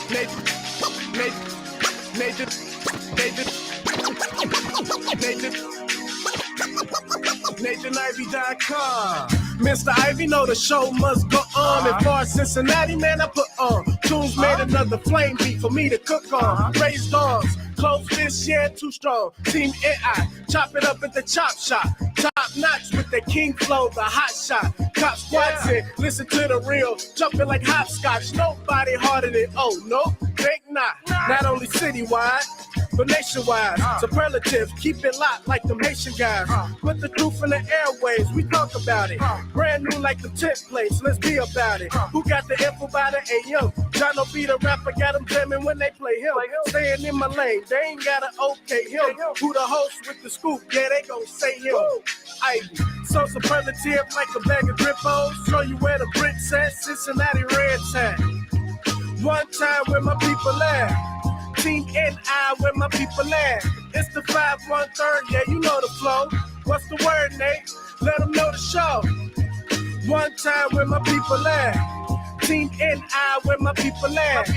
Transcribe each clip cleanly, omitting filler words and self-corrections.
Nathan, Nathan, Nathan, Nathan, NathanIvey.com. Mr. Ivy know the show must go on. And far as Cincinnati, man, I put on. Tunes made another flame beat for me to cook on. Raised dogs, close fish, yeah, too strong. Team AI, chop it up at the chop shop. Top notch with the king flow, the hot shot. Cop squats in, listen to the real. Jumping like hopscotch, nobody harder than, oh, no, think not. Not only citywide, but nationwide. Superlative, keep it locked like the Haitian guys. Put the truth in the airwaves, we talk about it. Brand new like the templates, let's be about it. Who got the info by the AM? John be the rapper, got them jamming when they play him. Staying in my lane, they ain't gotta okay him. Who the host with the scoop? Yeah, they gon' say him. Ivy, so superlative like a bag of Drippos. Show you where the bricks at, Cincinnati Red Tag. One time where my people at. Team NI where my people at. It's the 513, yeah, you know the flow. What's the word, Nate? Let them know the show. One time where my people at. Team NI where my people at.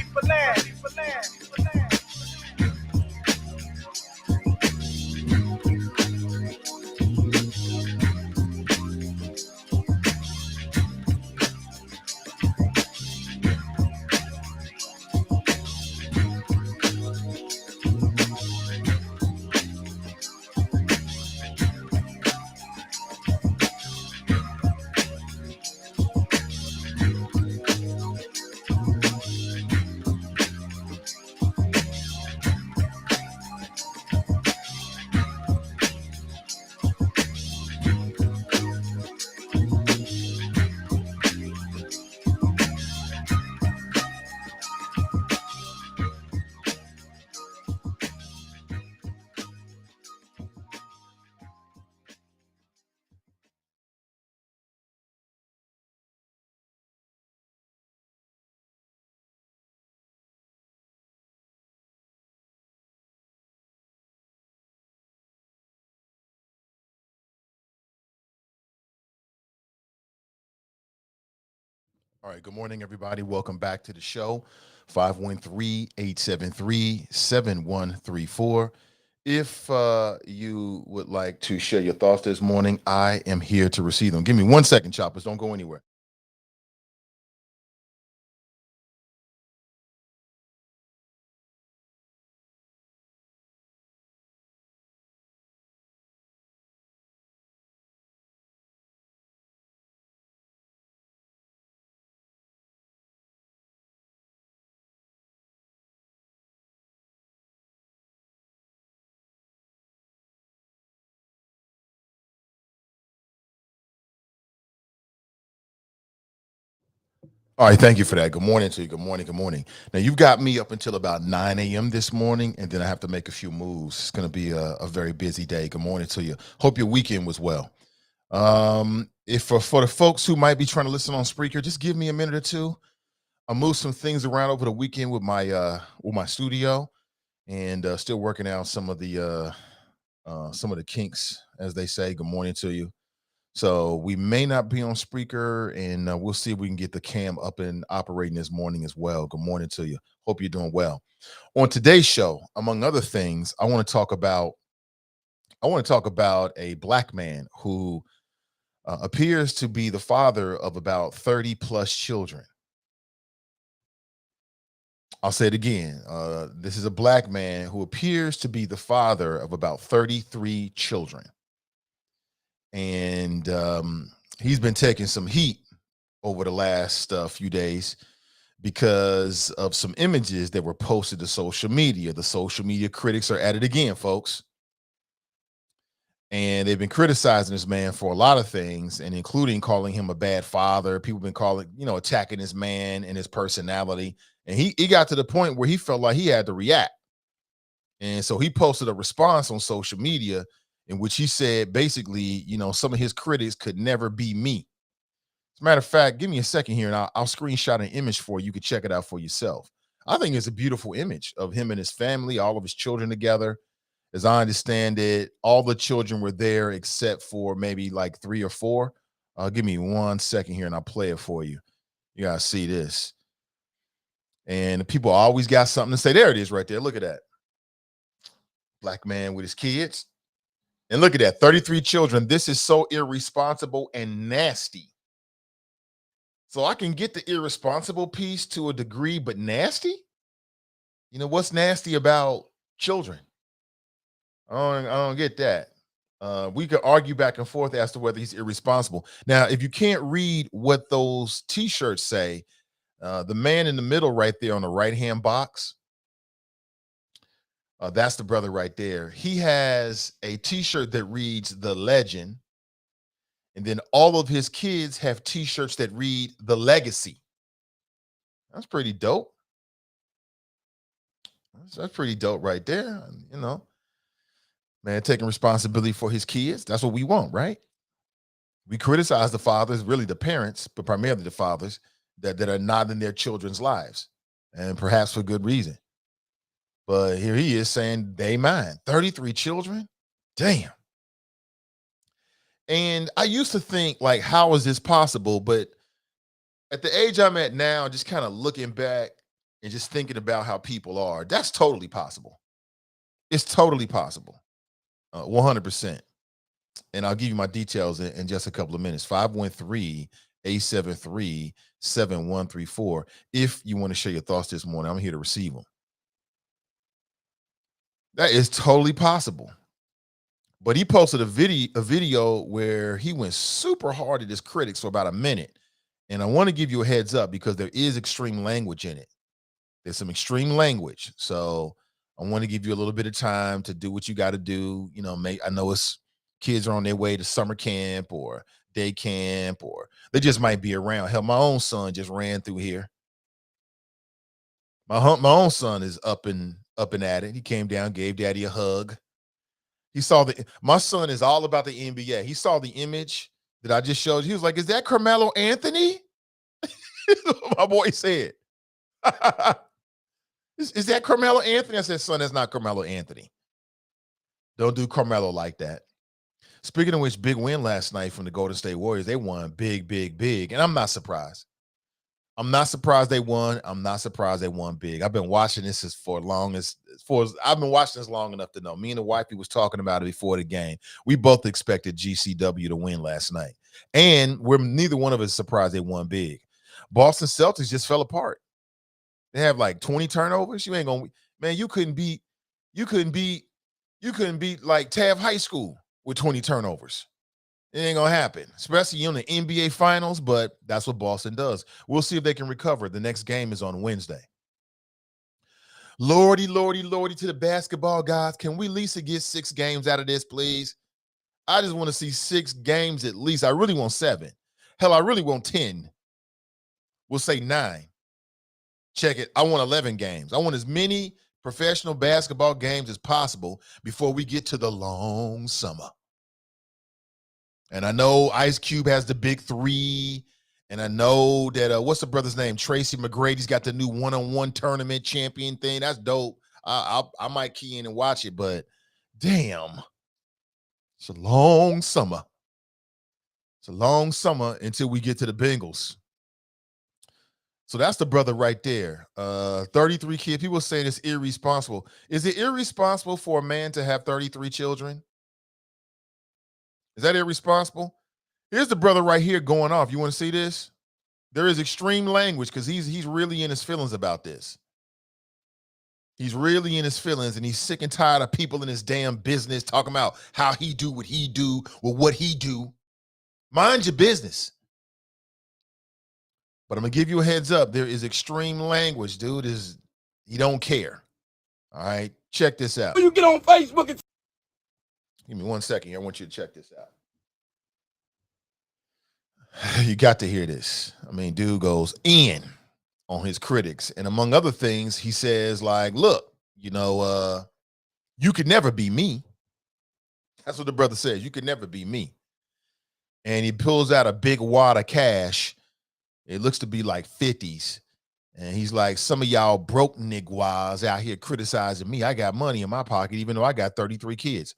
All right, good morning, everybody. Welcome back to the show, 513-873-7134. If you would like to share your thoughts this morning, I am here to receive them. Give me 1 second, choppers. Don't go anywhere. All right, thank you for that. Good morning to you. Good morning. Good morning. Now, you've got me up until about 9 a.m. this morning, and then I have to make a few moves. It's going to be a very busy day. Good morning to you. Hope your weekend was well. If for the folks who might be trying to listen on Spreaker, just give me a minute or two. I moved some things around over the weekend with my studio, and still working out some of the kinks, as they say. Good morning to you. So we may not be on Spreaker, and we'll see if we can get the cam up and operating this morning as well. Good morning to you. Hope you're doing well. On today's show, among other things, I want to talk about a black man who appears to be the father of about 30 plus children. I'll say it again. This is a black man who appears to be the father of about 33 children. And he's been taking some heat over the last few days because of some images that were posted to social media. The social media critics are at it again, folks. And they've been criticizing this man for a lot of things, and including calling him a bad father. People have been attacking this man and his personality. And he got to the point where he felt like he had to react. And so he posted a response on social media in which he said, basically, some of his critics could never be me. As a matter of fact, give me a second here, and I'll screenshot an image for you. You can check it out for yourself. I think it's a beautiful image of him and his family, all of his children together. As I understand it, all the children were there except for maybe like 3 or 4. Give me 1 second here, and I'll play it for you. You gotta see this. And people always got something to say. There it is right there. Look at that. Black man with his kids. And look at that, 33 children. This is so irresponsible and nasty. So I can get the irresponsible piece to a degree, but nasty? You know, what's nasty about children? I don't get that. We could argue back and forth as to whether he's irresponsible. Now, if you can't read what those T-shirts say, the man in the middle right there on the right-hand box, that's the brother right there. He has a T-shirt that reads The Legend, and then all of his kids have T-shirts that read The Legacy. That's pretty dope. That's pretty dope right there. You know, man taking responsibility for his kids. That's what we want, right? We criticize the fathers, really the parents, but primarily the fathers that are not in their children's lives, and perhaps for good reason. But here he is saying they mine. 33 children? Damn. And I used to think, like, how is this possible? But at the age I'm at now, just kind of looking back and just thinking about how people are, that's totally possible. It's totally possible. 100%. And I'll give you my details in just a couple of minutes. 513-873-7134. If you want to share your thoughts this morning, I'm here to receive them. That is totally possible. But he posted a video where he went super hard at his critics for about a minute. And I want to give you a heads up because there is extreme language in it. There's some extreme language. So I want to give you a little bit of time to do what you got to do. You know, I know it's kids are on their way to summer camp or day camp, or they just might be around. Hell, my own son just ran through here. My own son is up and at it. He came down, gave daddy a hug. He saw my son is all about the NBA. He saw the image that I just showed you. He was like, "Is that Carmelo Anthony?" My boy said, is that Carmelo Anthony? I said, "Son, that's not Carmelo Anthony. Don't do Carmelo like that." Speaking of which, big win last night from the Golden State Warriors. They won big. And I'm not surprised. I'm not surprised they won. I'm not surprised they won big. I've been watching this I've been watching this long enough to know. Me and the wifey was talking about it before the game. We both expected GCW to win last night. And neither one of us surprised they won big. Boston Celtics just fell apart. They have like 20 turnovers. You ain't gonna, man, you couldn't beat like Tav High School with 20 turnovers. It ain't gonna happen, especially in the NBA Finals, but that's what Boston does. We'll see if they can recover. The next game is on Wednesday. Lordy to the basketball guys. Can we at least get 6 games out of this, please? I just want to see 6 games at least. I really want 7. Hell, I really want 10. We'll say 9. Check it. I want 11 games. I want as many professional basketball games as possible before we get to the long summer. And I know Ice Cube has the big 3. And I know that, what's the brother's name? Tracy McGrady's got the new one-on-one tournament champion thing. That's dope. I might key in and watch it, but damn. It's a long summer. It's a long summer until we get to the Bengals. So that's the brother right there. 33 kids. People saying it's irresponsible. Is it irresponsible for a man to have 33 children? Is that irresponsible? Here's the brother right here going off. You want to see this? There is extreme language because he's really in his feelings about this. He's really in his feelings, and he's sick and tired of people in his damn business talking about how he do what he do with what he do. Mind your business. But I'm going to give you a heads up. There is extreme language, dude. He don't care. All right? Check this out. You get on Facebook and give me 1 second. I want you to check this out. You got to hear this. I mean, dude goes in on his critics. And among other things, he says, like, look, you could never be me. That's what the brother says. You could never be me. And he pulls out a big wad of cash. It looks to be like 50s. And he's like, some of y'all broke niggas out here criticizing me. I got money in my pocket, even though I got 33 kids.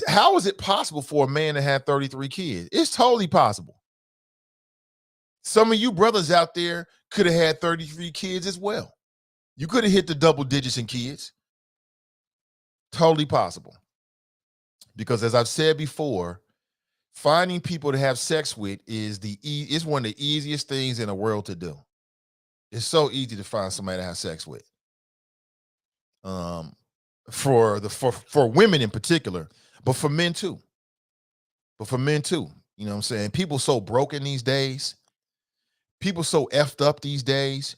How is it possible for a man to have 33 kids? It's totally possible. Some of you brothers out there could have had 33 kids as well. You could have hit the double digits in kids. Totally possible. Because as I've said before, finding people to have sex with is one of the easiest things in the world to do. It's so easy to find somebody to have sex with. For women in particular, but for men too. You know what I'm saying? People so broken these days. People so effed up these days.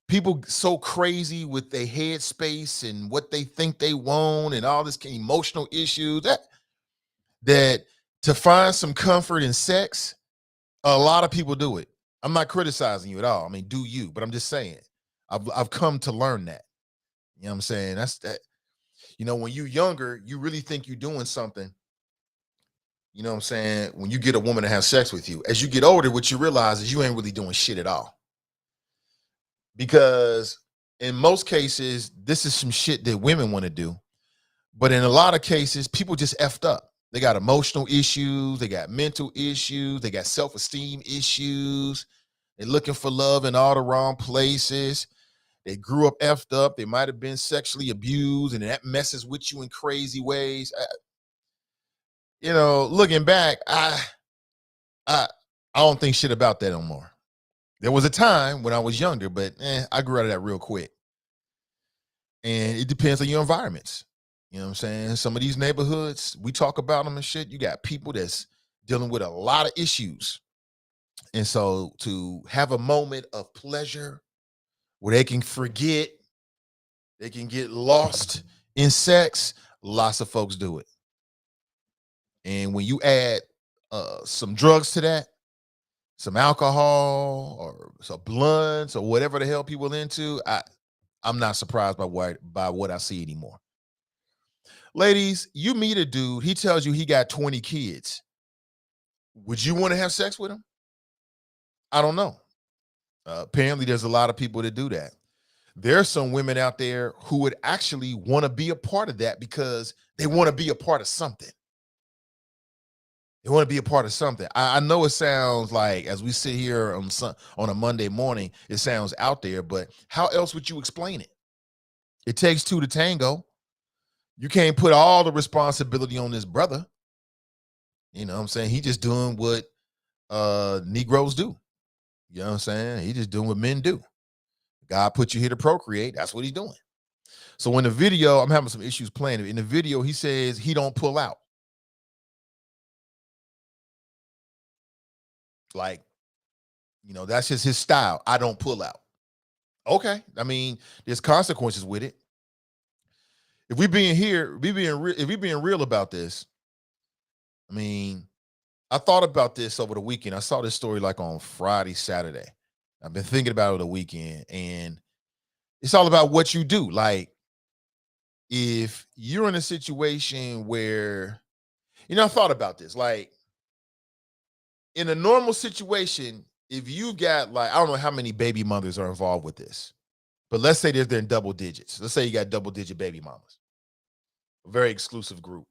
People so crazy with their head space and what they think they want and all this emotional issues that to find some comfort in sex, a lot of people do it. I'm not criticizing you at all. I mean, do you? But I'm just saying, I've come to learn that. You know what I'm saying? That's that. You know, when you're younger, you really think you're doing something. You know what I'm saying? When you get a woman to have sex with you, as you get older, what you realize is you ain't really doing shit at all. Because in most cases, this is some shit that women want to do. But in a lot of cases, people just effed up. They got emotional issues. They got mental issues. They got self-esteem issues. They're looking for love in all the wrong places. They grew up effed up. They might have been sexually abused, and that messes with you in crazy ways. You know, looking back, I don't think shit about that no more. There was a time when I was younger, but I grew out of that real quick. And it depends on your environments. You know what I'm saying? Some of these neighborhoods, we talk about them and shit. You got people that's dealing with a lot of issues. And so to have a moment of pleasure where they can forget, they can get lost in sex, lots of folks do it. And when you add some drugs to that, some alcohol or some blunts or whatever the hell people into, I'm not surprised by what I see anymore. Ladies, you meet a dude, he tells you he got 20 kids. Would you want to have sex with him? I don't know. Apparently, there's a lot of people that do that. There's some women out there who would actually want to be a part of that because they want to be a part of something. They want to be a part of something. I know it sounds like, as we sit here on a Monday morning, it sounds out there, but how else would you explain it? It takes two to tango. You can't put all the responsibility on this brother. You know what I'm saying? He just doing what Negroes do. You know what I'm saying? He just doing what men do. God put you here to procreate. That's what he's doing. So in the video, I'm having some issues playing it. In the video, he says he don't pull out. Like, you know, that's just his style. I don't pull out. Okay. I mean, there's consequences with it. If we being real about this, I mean, I thought about this over the weekend. I saw this story like on Friday, Saturday. I've been thinking about it over the weekend, and it's all about what you do. Like, if you're in a situation where, you know, I thought about this. Like, in a normal situation, if you got, like, I don't know how many baby mothers are involved with this, but let's say they're in double digits. Let's say you got double digit baby mamas, a very exclusive group.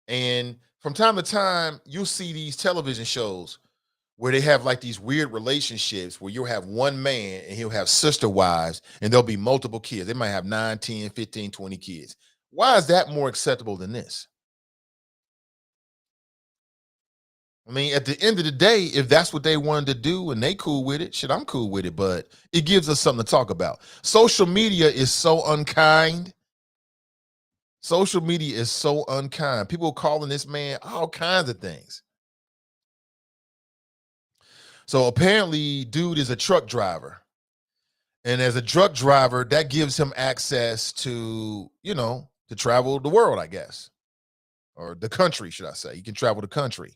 And from time to time, you'll see these television shows where they have like these weird relationships where you'll have one man and he'll have sister wives and there'll be multiple kids. They might have 9, 10, 15, 20 kids. Why is that more acceptable than this? I mean, at the end of the day, if that's what they wanted to do and they cool with it, shit, I'm cool with it, but it gives us something to talk about. Social media is so unkind. Social media is so unkind. People calling this man all kinds of things. So apparently, dude is a truck driver. And as a truck driver, that gives him access to, you know, to travel the world, I guess. Or the country, should I say. You can travel the country.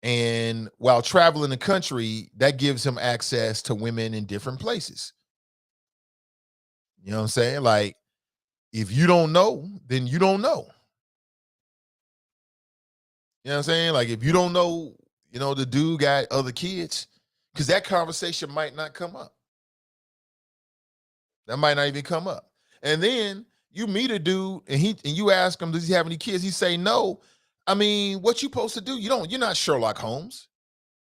And while traveling the country, that gives him access to women in different places. You know what I'm saying? Like, if you don't know, then you don't know. You know what I'm saying? Like, if you don't know, you know, the dude got other kids, because that conversation might not come up. That might not even come up. And then you meet a dude and you ask him, does he have any kids? He say no. I mean, what you supposed to do? You're not Sherlock Holmes.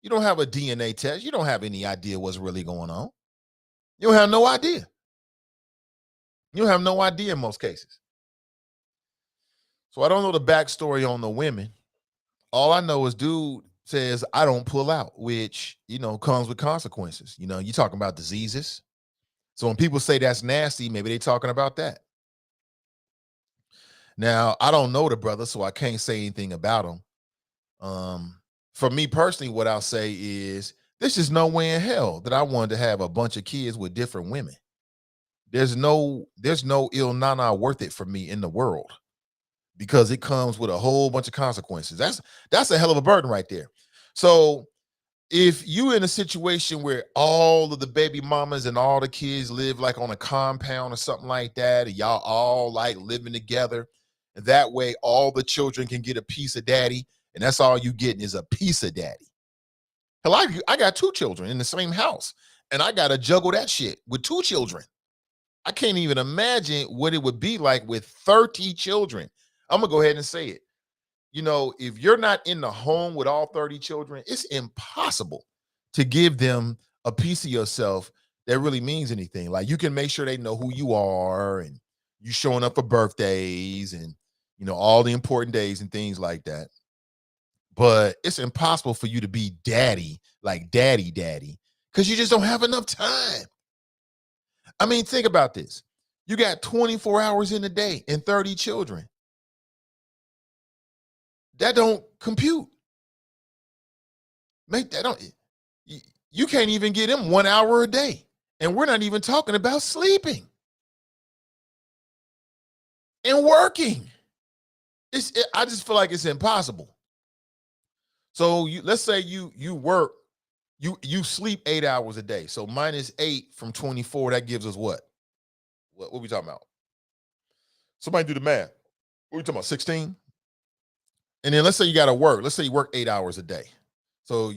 You don't have a DNA test. You don't have any idea what's really going on. You don't have no idea. You have no idea in most cases. So I don't know the backstory on the women. All I know is dude says, I don't pull out, which, comes with consequences. You talking about diseases. So when people say that's nasty, maybe they talking about that. Now, I don't know the brother, so I can't say anything about him. For me personally, what I'll say is this is no way in hell that I wanted to have a bunch of kids with different women. There's no ill nana worth it for me in the world, because it comes with a whole bunch of consequences. That's a hell of a burden right there. So if you in a situation where all of the baby mamas and all the kids live like on a compound or something like that, and y'all all like living together, and that way all the children can get a piece of daddy, and that's all you getting is a piece of daddy. Hell, I got 2 children in the same house, and I got to juggle that shit with 2 children. I can't even imagine what it would be like with 30 children. I'm going to go ahead and say it. If you're not in the home with all 30 children, it's impossible to give them a piece of yourself that really means anything. Like, you can make sure they know who you are, and you showing up for birthdays and, all the important days and things like that. But it's impossible for you to be daddy, like daddy, because you just don't have enough time. I mean, think about this. You got 24 hours in a day and 30 children. That don't compute. You can't even get them 1 hour a day. And we're not even talking about sleeping and working. I just feel like it's impossible. So let's say you work, you sleep 8 hours a day. So minus 8 from 24, that gives us what? What we talking about? Somebody do the math. What are we talking about, 16? And then let's say you got to work. Let's say you work 8 hours a day. So,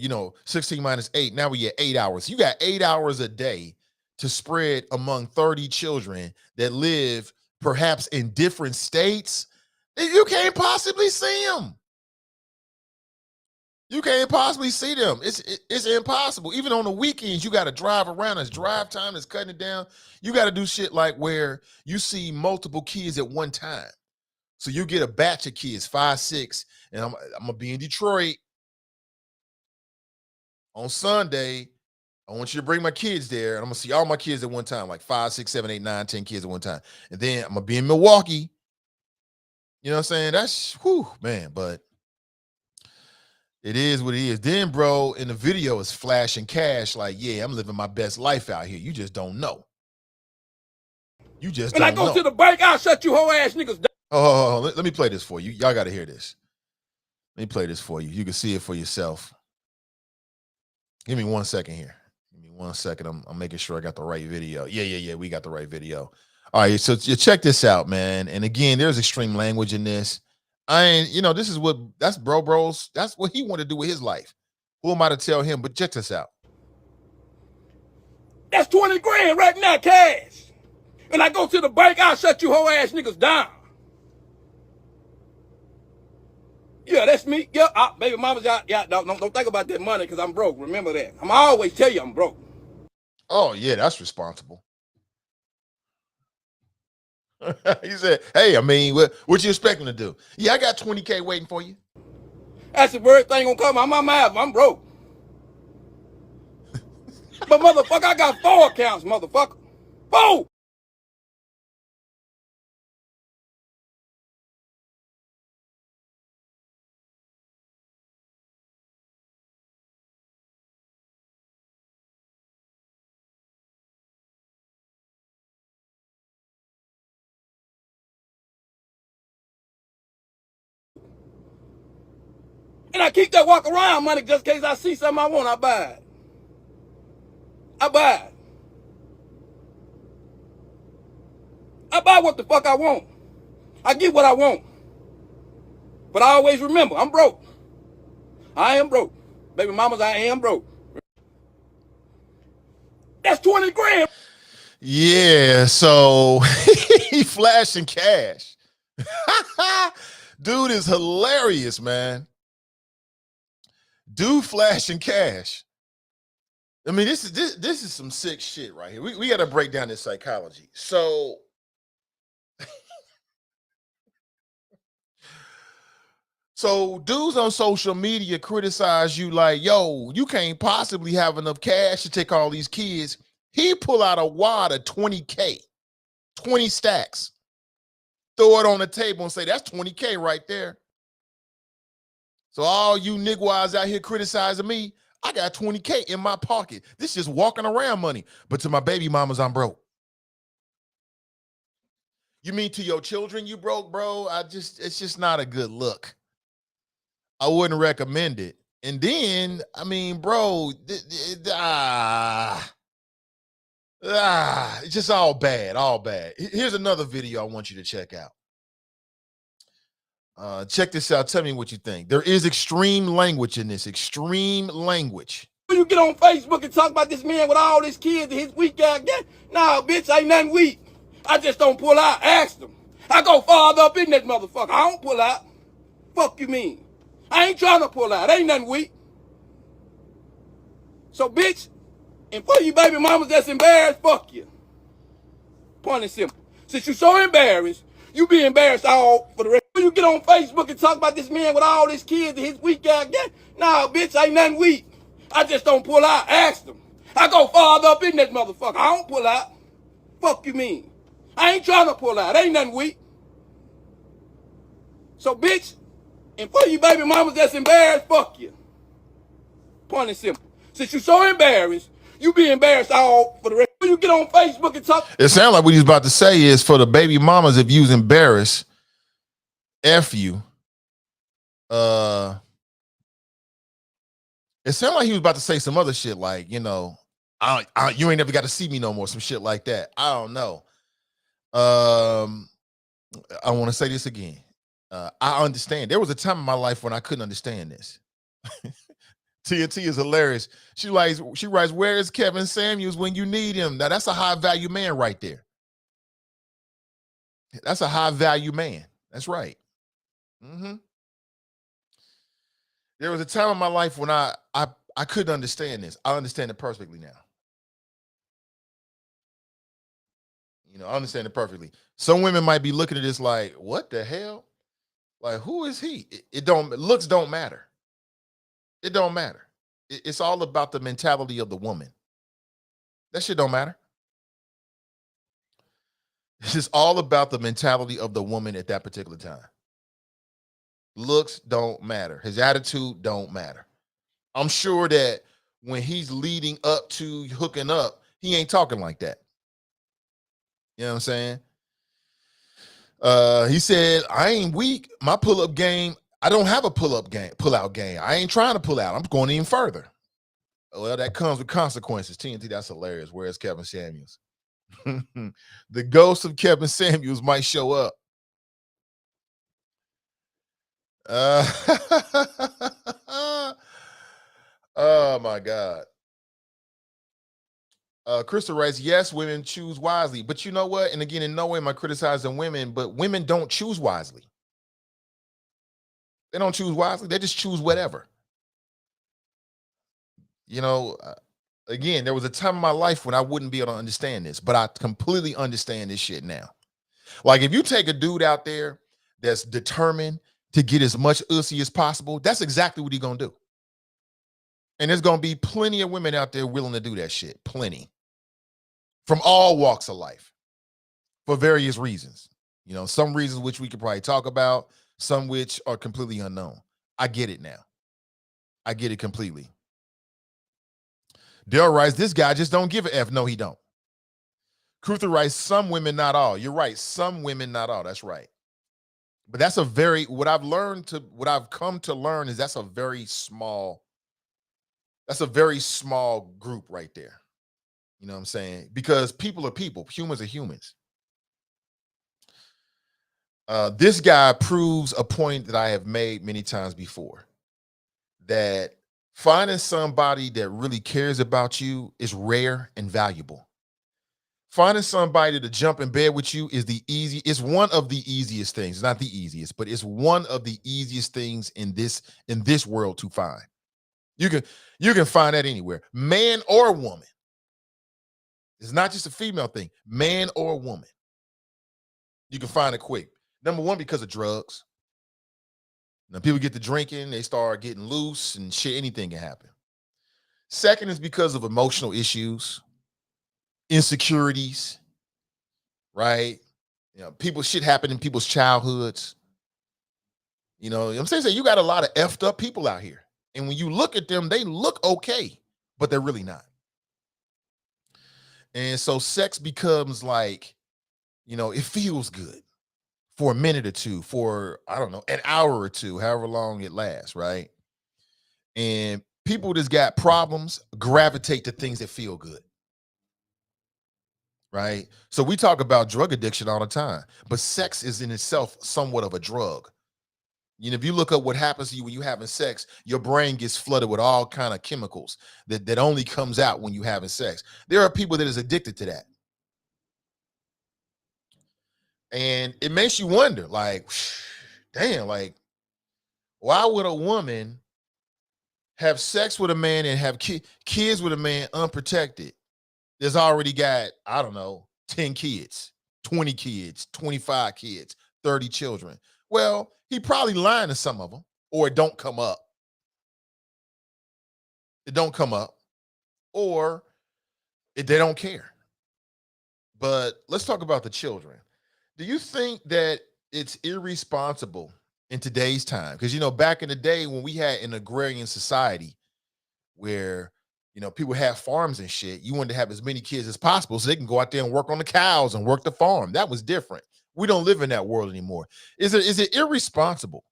16 minus 8, now we get 8 hours. You got 8 hours a day to spread among 30 children that live perhaps in different states. You can't possibly see them. You can't possibly see them. It's impossible. Even on the weekends, you got to drive around. It's drive time. It's cutting it down. You got to do shit like where you see multiple kids at one time. So you get a batch of kids, 5, 6, and I'm going to be in Detroit on Sunday. I want you to bring my kids there, and I'm going to see all my kids at one time, like 5, 6, 7, 8, 9, 10 kids at one time. And then I'm going to be in Milwaukee. You know what I'm saying? That's, whew, man, but it is what it is. Then, bro, in the video, it's flashing cash like, yeah, I'm living my best life out here. You just don't know. You just don't know. When I go to the break, I'll shut you whole ass niggas down. Oh, let me play this for you. Y'all got to hear this. Let me play this for you. You can see it for yourself. Give me 1 second here. Give me 1 second. I'm making sure I got the right video. Yeah. We got the right video. All right, so you check this out, man. And again, there's extreme language in this. This is that's bros. That's what he wanted to do with his life. Who am I to tell him? But check this out. That's 20 grand right now, cash. When I go to the break, I'll shut you whole ass niggas down. Yeah, that's me. Yeah, baby mama's out. Yeah, don't think about that money because I'm broke. Remember that. I'm always tell you I'm broke. Oh, yeah, that's responsible. He said, hey, I mean, what you expect him to do? Yeah, I got 20K waiting for you. That's the first thing gonna come out my mouth. I'm broke. But motherfucker, I got 4 accounts, motherfucker. 4! And I keep that walk around money just in case I see something I want, I buy it. I buy what the fuck I want. I get what I want. But I always remember, I'm broke. I am broke. Baby mamas, I am broke. That's 20 grand. Yeah, so he flashing cash. Dude is hilarious, man. Dude flashing cash. I mean, this is some sick shit right here. We got to break down this psychology. So dudes on social media criticize you like, yo, you can't possibly have enough cash to take all these kids. He pull out a wad of 20K, 20 stacks, throw it on the table and say, that's 20K right there. So all you niggas out here criticizing me, I got 20K in my pocket. This is just walking around money. But to my baby mamas, I'm broke. You mean to your children you broke, bro? It's just not a good look. I wouldn't recommend it. And then, I mean, bro, it's just all bad, all bad. Here's another video I want you to check out. Check this out. Tell me what you think. There is extreme language in this. Extreme language. You get on Facebook and talk about this man with all his kids and his weak ass. Nah, bitch, ain't nothing weak. I just don't pull out. Ask them. I go farther up in that motherfucker. I don't pull out. Fuck you mean? I ain't trying to pull out. Ain't nothing weak. So, bitch, and for you baby mamas that's embarrassed, fuck you. Point and simple. Since you so embarrassed, you be embarrassed all for the rest. You get on Facebook and talk about this man with all his kids and his weak ass. Nah, bitch, ain't nothing weak. I just don't pull out. Ask them. I go farther up in that motherfucker. I don't pull out. Fuck you mean? I ain't trying to pull out. Ain't nothing weak. So, bitch, and for you baby mamas that's embarrassed, fuck you. Point and simple. Since you so embarrassed, you be embarrassed all for the rest. You get on Facebook and talk. It sounds like what he's about to say is for the baby mamas, if you's embarrassed, F you. It sounded like he was about to say some other shit like, you know, you ain't never got to see me no more, some shit like that. I don't know. I want to say this again. I understand. There was a time in my life when I couldn't understand this. TNT is hilarious. She writes, where is Kevin Samuels when you need him? Now that's a high value man right there. That's a high value man. That's right. There was a time in my life when I couldn't understand this. I understand it perfectly now. You know, I understand it perfectly. Some women might be looking at this like, what the hell? Like, who is he? Looks don't matter. It don't matter. It's all about the mentality of the woman. That shit don't matter. It's just all about the mentality of the woman at that particular time. Looks don't matter. His attitude don't matter. I'm sure that when he's leading up to hooking up, he ain't talking like that. You know what I'm saying? He said, I ain't weak. My pull-up game, I don't have a pull-out game. I ain't trying to pull out. I'm going even further. Well, that comes with consequences. TNT, that's hilarious. Where's Kevin Samuels? The ghost of Kevin Samuels might show up. Oh my God. Crystal writes, yes, women choose wisely. But you know what? And again, in no way am I criticizing women, but women don't choose wisely. They don't choose wisely. They just choose whatever. You know, again, there was a time in my life when I wouldn't be able to understand this, but I completely understand this shit now. Like if you take a dude out there that's determined to get as much ussy as possible, that's exactly what he's going to do. And there's going to be plenty of women out there willing to do that shit. Plenty. From all walks of life. For various reasons. You know, some reasons which we could probably talk about, some which are completely unknown. I get it now. I get it completely. Dale writes, this guy just don't give a F. No, he don't. Cruther writes, some women, not all. You're right. Some women, not all. That's right. But that's what I've come to learn is that's a very small group right there. You know what I'm saying? Because people are people. Humans are humans. This guy proves a point that I have made many times before. That finding somebody that really cares about you is rare and valuable. Finding somebody to jump in bed with you it's one of the easiest things. It's not the easiest, but it's one of the easiest things in this world to find. You can find that anywhere, man or woman. It's not just a female thing, man or woman. You can find it quick. Number one, because of drugs. Now people get to drinking, they start getting loose and shit, anything can happen. Second is because of emotional issues, insecurities, right? People, shit happen in people's childhoods. I'm saying? So you got a lot of effed up people out here. And when you look at them, they look okay, but they're really not. And so sex becomes like, it feels good for a minute or two, for, I don't know, an hour or two, however long it lasts, right? And people that's got problems gravitate to things that feel good, right? So we talk about drug addiction all the time, but sex is in itself somewhat of a drug. If you look up what happens to you when you're having sex, your brain gets flooded with all kind of chemicals that only comes out when you're having sex. There are people that is addicted to that. And it makes you wonder, like, damn, like, why would a woman have sex with a man and have kids with a man unprotected that's already got, I don't know, 10 kids, 20 kids, 25 kids, 30 children? Well, he probably lying to some of them, or it don't come up. It don't come up, or they don't care. But let's talk about the children. Do you think that it's irresponsible in today's time? Because, back in the day when we had an agrarian society where, people had farms and shit, you wanted to have as many kids as possible so they can go out there and work on the cows and work the farm. That was different. We don't live in that world anymore. Is it irresponsible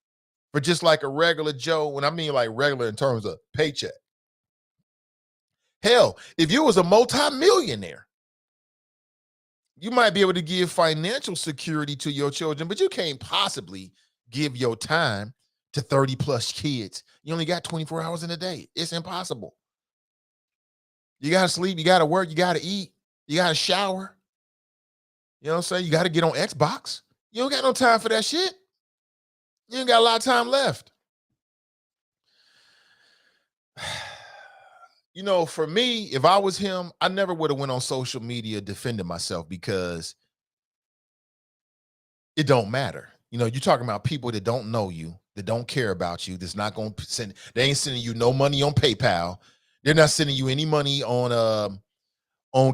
for just like a regular Joe, when I mean like regular in terms of paycheck? Hell, if you was a multimillionaire, you might be able to give financial security to your children, but you can't possibly give your time to 30 plus kids. You only got 24 hours in a day. It's impossible. You got to sleep, you got to work, you got to eat, you got to shower. You know what I'm saying? You got to get on Xbox. You don't got no time for that shit. You ain't got a lot of time left. For me, if I was him, I never would have went on social media defending myself, because it don't matter. You're talking about people that don't know you, that don't care about you, that's not going to send, they ain't sending you no money on PayPal. They're not sending you any money on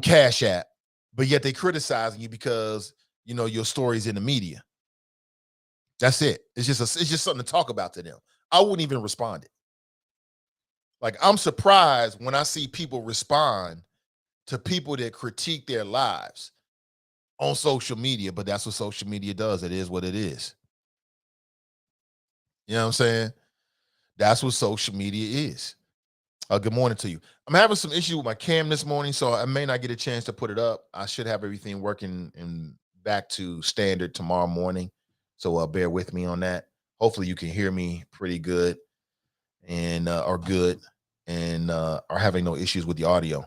Cash App, but yet they criticizing you because, your story's in the media. That's it. It's just something to talk about to them. I wouldn't even respond it. Like, I'm surprised when I see people respond to people that critique their lives on social media, but that's what social media does. It is what it is. You know what I'm saying? That's what social media is. Good morning to you. I'm having some issue with my cam this morning, so I may not get a chance to put it up. I should have everything working and back to standard tomorrow morning, so bear with me on that. Hopefully you can hear me pretty good and are good and are having no issues with the audio.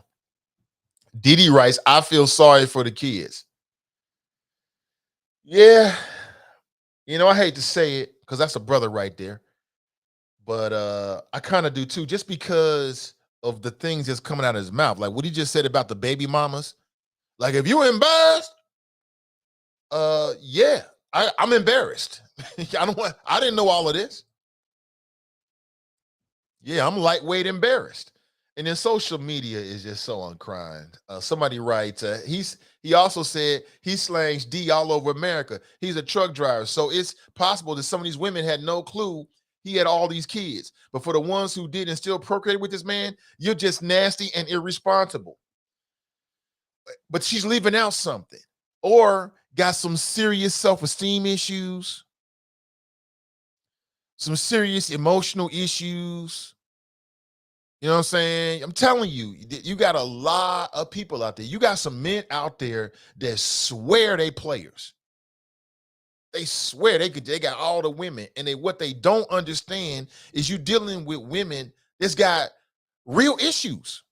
Didi writes, I feel sorry for the kids. Yeah, I hate to say it because that's a brother right there, but I kind of do too, just because of the things that's coming out of his mouth. Like what he just said about the baby mamas. Like, if you're embarrassed, yeah, I'm embarrassed. I didn't know all of this. Yeah, I'm lightweight embarrassed. And then social media is just so unkind. Somebody writes, he also said he slangs D all over America. He's a truck driver. So it's possible that some of these women had no clue he had all these kids. But for the ones who did and still procreated with this man, you're just nasty and irresponsible. But she's leaving out something, or got some serious self-esteem issues, some serious emotional issues. You know what I'm saying? I'm telling you, you got a lot of people out there. You got some men out there that swear they players. They swear they got all the women, and what they don't understand is you dealing with women that's got real issues,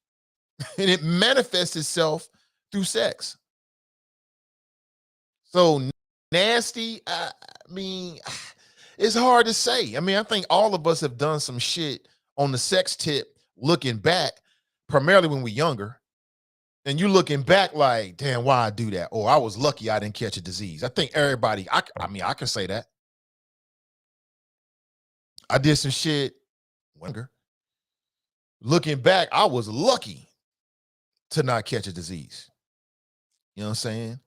and it manifests itself through sex. So nasty, I mean, it's hard to say. I mean, I think all of us have done some shit on the sex tip looking back, primarily when we're younger, and you looking back like, damn, why I do that? Or I was lucky I didn't catch a disease. I think everybody, I mean, I can say that. I did some shit younger. Looking back, I was lucky to not catch a disease. You know what I'm saying?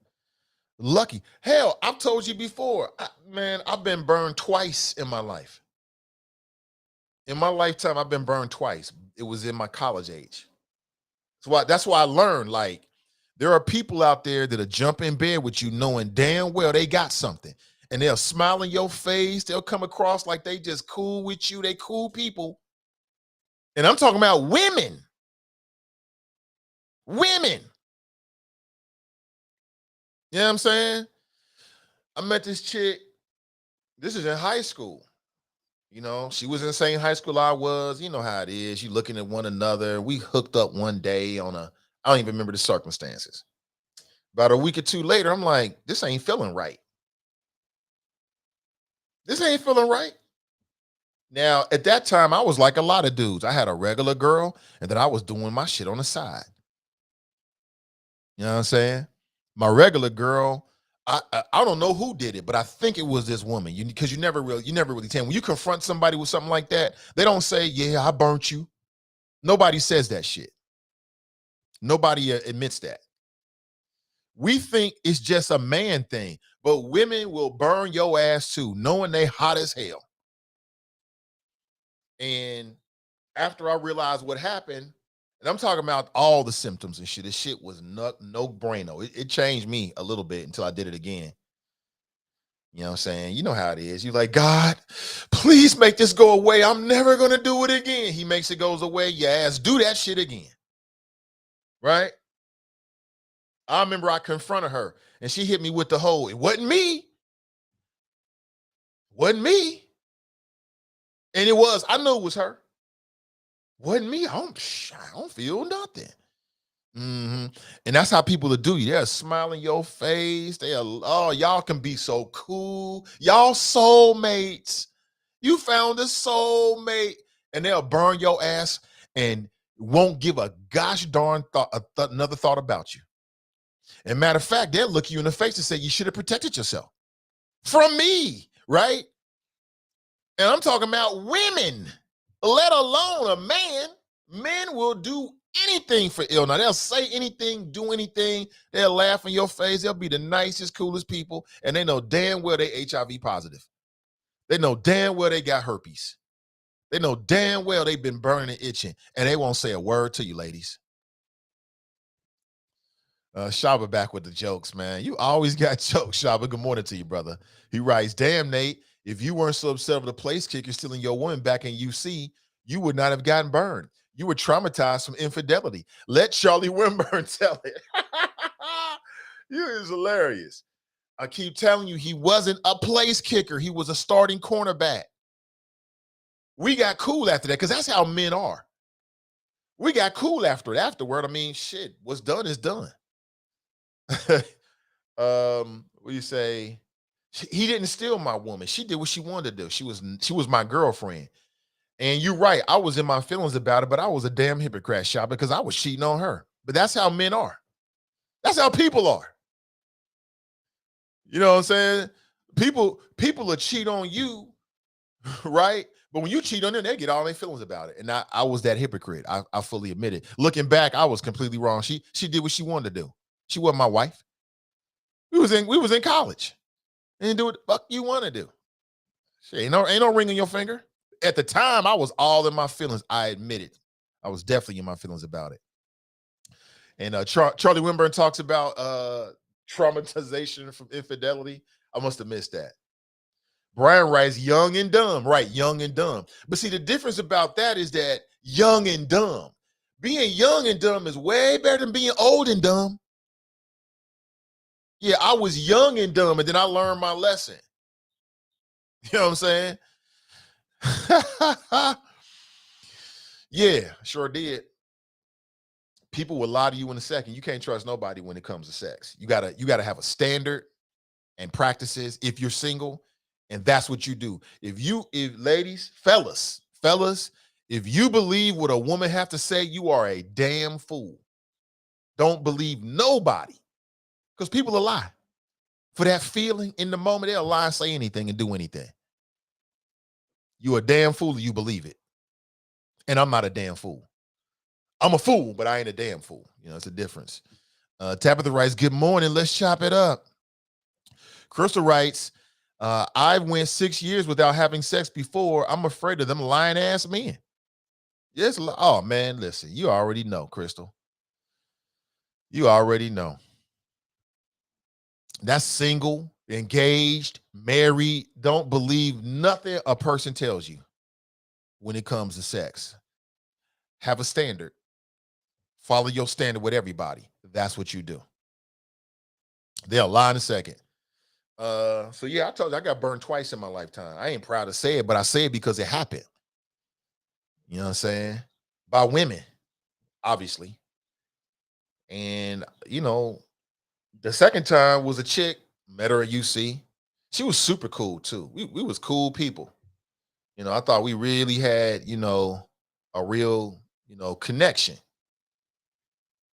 Lucky. Hell, I've told you before, man, I've been burned twice in my life. In my lifetime, I've been burned twice. It was in my college age. That's why I learned, like, there are people out there that'll jump in bed with you knowing damn well they got something. And they'll smile in your face. They'll come across like they just cool with you. They cool people. And I'm talking about women. Women. You know what I'm saying? I met this chick. This is in high school. You know, she was in the same high school I was. You know how it is. You looking at one another. We hooked up one day on I don't even remember the circumstances. About a week or two later, I'm like, this ain't feeling right. This ain't feeling right. Now, at that time, I was like a lot of dudes. I had a regular girl, and then I was doing my shit on the side. You know what I'm saying? My regular girl, I don't know who did it, but I think it was this woman. Because you never really tell. When you confront somebody with something like that, they don't say, "Yeah, I burnt you." Nobody says that shit. Nobody admits that. We think it's just a man thing, but women will burn your ass too, knowing they hot as hell. And after I realized what happened, and I'm talking about all the symptoms and shit, this shit was no bueno. It changed me a little bit until I did it again. You know what I'm saying? You know how it is. You're like, God, please make this go away. I'm never going to do it again. He makes it goes away. Your ass do that shit again. Right? I remember I confronted her and she hit me with the whole, it wasn't me. Wasn't me. And it was, I knew it was her. Wasn't me. I don't feel nothing. Mm-hmm. And that's how people will do you. They'll smile in your face. Y'all can be so cool. Y'all soulmates. You found a soulmate. And they'll burn your ass and won't give a gosh darn another thought about you. And matter of fact, they'll look you in the face and say, you should have protected yourself from me, right? And I'm talking about women, let alone a man. Men will do anything for ill. Now, they'll say anything, do anything. They'll laugh in your face. They'll be the nicest, coolest people. And they know damn well they HIV positive. They know damn well they got herpes. They know damn well they've been burning and itching. And they won't say a word to you, ladies. Shaba back with the jokes, man. You always got jokes, Shaba. Good morning to you, brother. He writes, damn, Nate, if you weren't so upset with the place kicker stealing your woman back in UC, you would not have gotten burned. You were traumatized from infidelity. Let Charlie Winburn tell it. You is hilarious. I keep telling you, he wasn't a place kicker. He was a starting cornerback. We got cool after that because that's how men are. We got cool after it. Afterward, I mean, shit, what's done is done. What do you say? He didn't steal my woman. She did what she wanted to do. She was my girlfriend. And you're right. I was in my feelings about it, but I was a damn hypocrite shot because I was cheating on her. But that's how men are. That's how people are. You know what I'm saying? People will cheat on you, right? But when you cheat on them, they get all their feelings about it. And I was that hypocrite. I fully admit it. Looking back, I was completely wrong. She did what she wanted to do. She wasn't my wife. We was in college. And do what the fuck you want to do. Shit, ain't no ring on your finger. At the time, I was all in my feelings. I admit it. I was definitely in my feelings about it. And Charlie Winburn talks about traumatization from infidelity. I must have missed that. Brian writes, young and dumb. Right, young and dumb. But see, the difference about that is that young and dumb. Being young and dumb is way better than being old and dumb. Yeah, I was young and dumb, and then I learned my lesson. You know what I'm saying? Yeah, sure did. People will lie to you in a second. You can't trust nobody when it comes to sex. You gotta have a standard and practices if you're single, and that's what you do. If ladies, fellas, If you believe what a woman have to say, you are a damn fool. Don't believe nobody, because people will lie. For that feeling in the moment, they'll lie, say anything, and do anything. You a damn fool if you believe it. And I'm not a damn fool. I'm a fool, but I ain't a damn fool. You know, it's a difference. Tabitha writes, good morning. Let's chop it up. Crystal writes, I went 6 years without having sex before. I'm afraid of them lying ass men. Yes. Oh, man, listen, you already know, Crystal. You already know. That's single, engaged, married. Don't believe nothing a person tells you when it comes to sex. Have a standard. Follow your standard with everybody. That's what you do. They'll lie in a second. So yeah, I told you I got burned twice in my lifetime. I ain't proud to say it, but I say it because it happened. You know what I'm saying? By women, obviously. And you know, the second time was a chick, met her at UC. She was super cool too. We was cool people. You know, I thought we really had, you know, a real, you know, connection.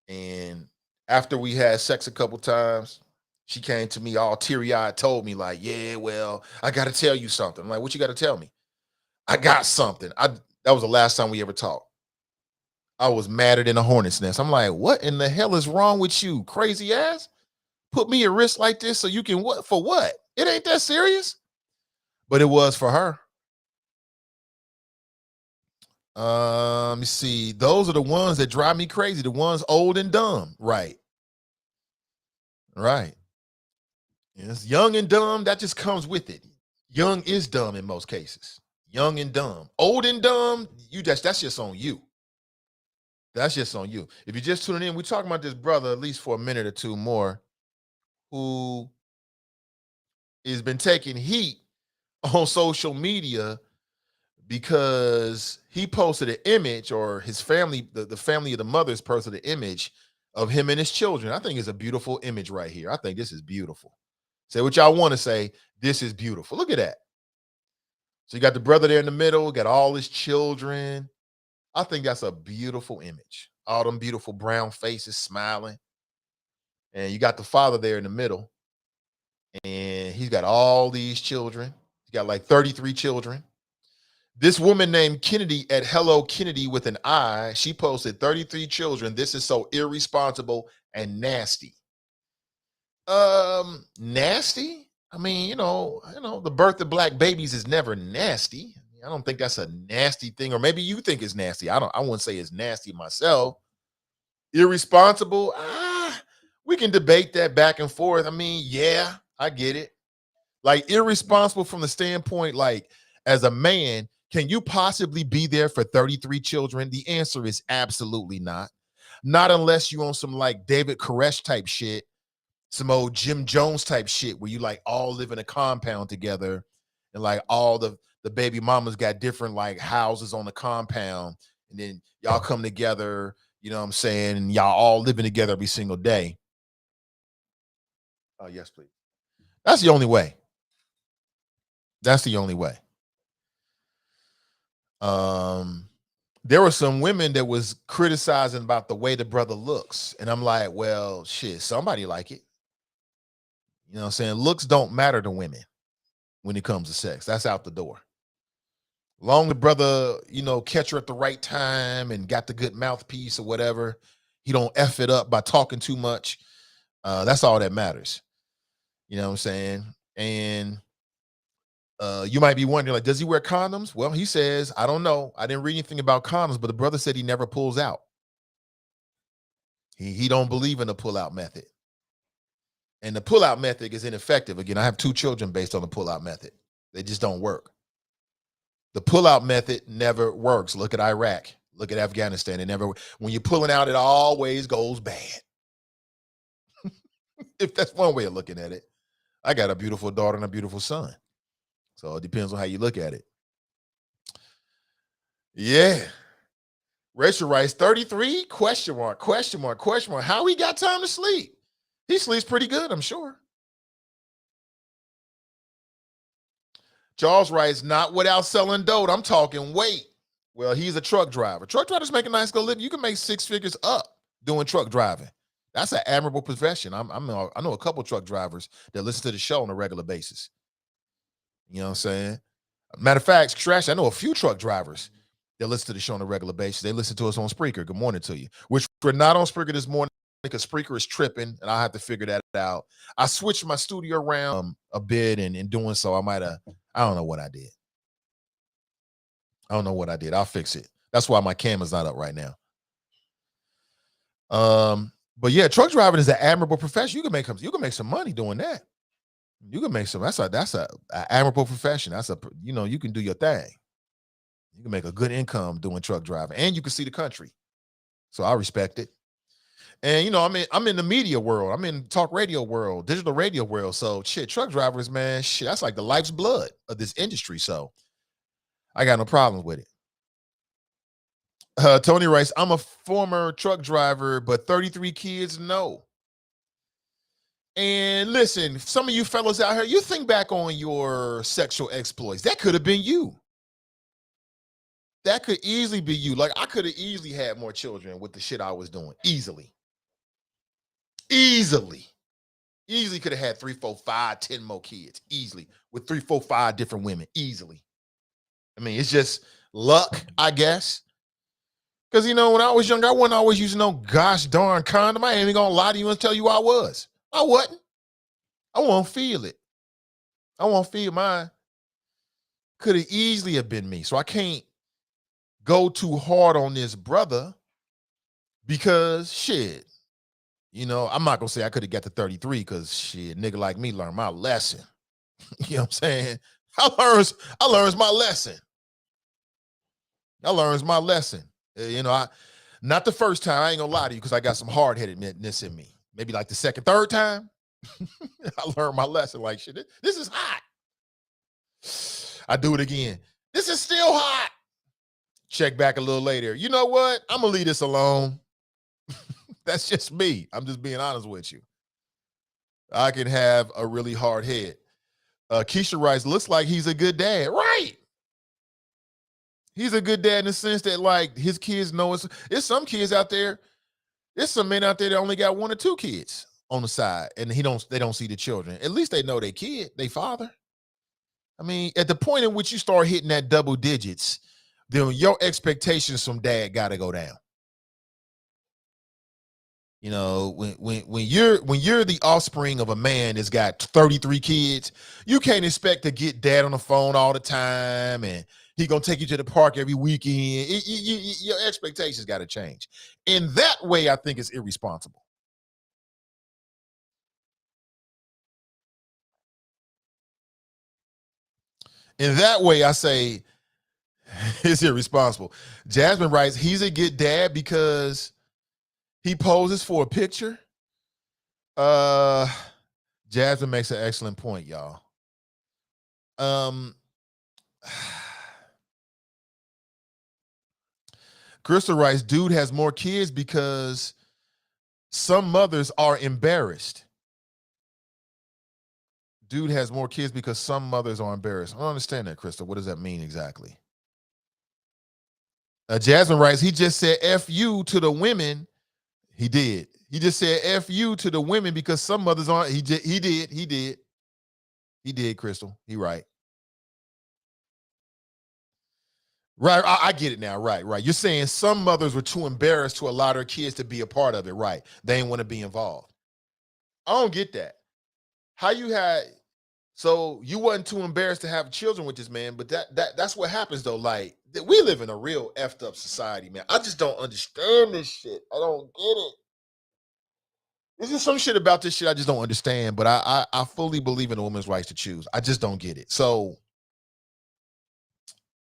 And after we had sex a couple times, she came to me all teary-eyed, told me like, yeah, well, I got to tell you something. I'm like, what you got to tell me? I got something. That was the last time we ever talked. I was madder than a hornet's nest. I'm like, what in the hell is wrong with you, crazy ass? Put me at risk like this so you can what? For what? It ain't that serious. But it was for her. Let me see. Those are the ones that drive me crazy. The ones old and dumb. Right. Right. Yes, young and dumb, that just comes with it. Young is dumb in most cases. Young and dumb. Old and dumb, that's just on you. That's just on you. If you're just tuning in, we're talking about this brother, at least for a minute or two more, who has been taking heat on social media because he posted an image, or his family, the family of the mother's posted an image of him and his children. I think it's a beautiful image right here. I think this is beautiful. Say what y'all want to say. This is beautiful. Look at that. So you got the brother there in the middle, got all his children. I think that's a beautiful image. All them beautiful brown faces smiling. And you got the father there in the middle. And he's got all these children. He's got like 33 children. This woman named Kennedy at Hello Kennedy with an I, she posted 33 children. This is so irresponsible and nasty. Nasty? I mean, you know, the birth of black babies is never nasty. I don't think that's a nasty thing, or maybe you think it's nasty. I wouldn't say it's nasty myself. Irresponsible? We can debate that back and forth. I mean, yeah, I get it. Like, irresponsible from the standpoint, like, as a man, can you possibly be there for 33 children? The answer is absolutely not. Not unless you on some like David Koresh type shit, some old Jim Jones type shit where you like all live in a compound together, and like all the baby mamas got different like houses on the compound, and then y'all come together, you know what I'm saying, and y'all all living together every single day. Oh, yes, please. That's the only way. That's the only way. There were some women that was criticizing about the way the brother looks, and I'm like, well, shit, somebody like it. You know what I'm saying? Looks don't matter to women when it comes to sex. That's out the door. Long the brother, you know, catch her at the right time and got the good mouthpiece or whatever. He don't F it up by talking too much. That's all that matters. You know what I'm saying? And you might be wondering, like, does he wear condoms? Well, he says, I don't know. I didn't read anything about condoms, but the brother said he never pulls out. He don't believe in the pull-out method. And the pull-out method is ineffective. Again, I have 2 children based on the pull-out method. They just don't work. The pull-out method never works. Look at Iraq. Look at Afghanistan. It never. When you're pulling out, it always goes bad. If that's one way of looking at it. I got a beautiful daughter and a beautiful son. So it depends on how you look at it. Yeah. Rachel writes, 33? Question mark, question mark, question mark. How he got time to sleep? He sleeps pretty good, I'm sure. Charles writes, not without selling dope. I'm talking weight. Well, he's a truck driver. Truck drivers make a nice go living. You can make 6 figures up doing truck driving. That's an admirable profession. I know a couple truck drivers that listen to the show on a regular basis. You know what I'm saying? Matter of fact, Trash, I know a few truck drivers that listen to the show on a regular basis. They listen to us on Spreaker. Good morning to you. Which we're not on Spreaker this morning because Spreaker is tripping, and I have to figure that out. I switched my studio around a bit, and in doing so, I don't know what I did. I'll fix it. That's why my camera's not up right now. But yeah, truck driving is an admirable profession. You can make some money doing that. You can make some. That's a admirable profession. You can do your thing. You can make a good income doing truck driving, and you can see the country. So I respect it. And I'm in the media world. I'm in talk radio world, digital radio world. So truck drivers, man, that's like the life's blood of this industry. So I got no problem with it. Tony writes, I'm a former truck driver, but 33 kids, no. And listen, some of you fellas out here, you think back on your sexual exploits. That could have been you. That could easily be you. Like, I could have easily had more children with the shit I was doing. Easily could have had 3, 4, 5, 10 more kids. Easily. With 3, 4, 5 different women. Easily. I mean, it's just luck, I guess. Because, when I was younger, I wasn't always using no gosh darn condom. I ain't even going to lie to you and tell you I was. I wasn't. I won't feel it. I won't feel mine. Could have easily have been me. So I can't go too hard on this brother because I'm not going to say I could have got to 33 because nigga like me learned my lesson. You know what I'm saying? I learns my lesson. Not the first time. I ain't gonna lie to you because I got some hard-headedness in me. Maybe like the second, third time, I learned my lesson. Like, shit, this is hot. I do it again. This is still hot. Check back a little later. You know what? I'm gonna leave this alone. That's just me. I'm just being honest with you. I can have a really hard head. Keisha writes, looks like he's a good dad. Right. He's a good dad in the sense that, like, his kids know it's some kids out there. There's some men out there that only got 1 or 2 kids on the side, and they don't see the children. At least they know their kid, their father. I mean, at the point in which you start hitting that double digits, then your expectations from dad got to go down. When you're the offspring of a man that's got 33 kids, you can't expect to get dad on the phone all the time and he gonna take you to the park every weekend. Your expectations got to change. In that way, I think it's irresponsible. In that way, I say it's irresponsible. Jasmine writes, he's a good dad because he poses for a picture. Jasmine makes an excellent point, y'all. Crystal writes, dude has more kids because some mothers are embarrassed. Dude has more kids because some mothers are embarrassed. I don't understand that, Crystal. What does that mean exactly? Jasmine writes, he just said F you to the women. He did. He just said F you to the women because some mothers aren't. He did, Crystal. He right. Right, I get it now. Right. You're saying some mothers were too embarrassed to allow their kids to be a part of it. Right. They didn't want to be involved. I don't get that. So you wasn't too embarrassed to have children with this man, but that's what happens though. Like, we live in a real effed up society, man. I just don't understand this shit. I don't get it. There's just some shit about this shit I just don't understand, but I fully believe in a woman's rights to choose. I just don't get it. So,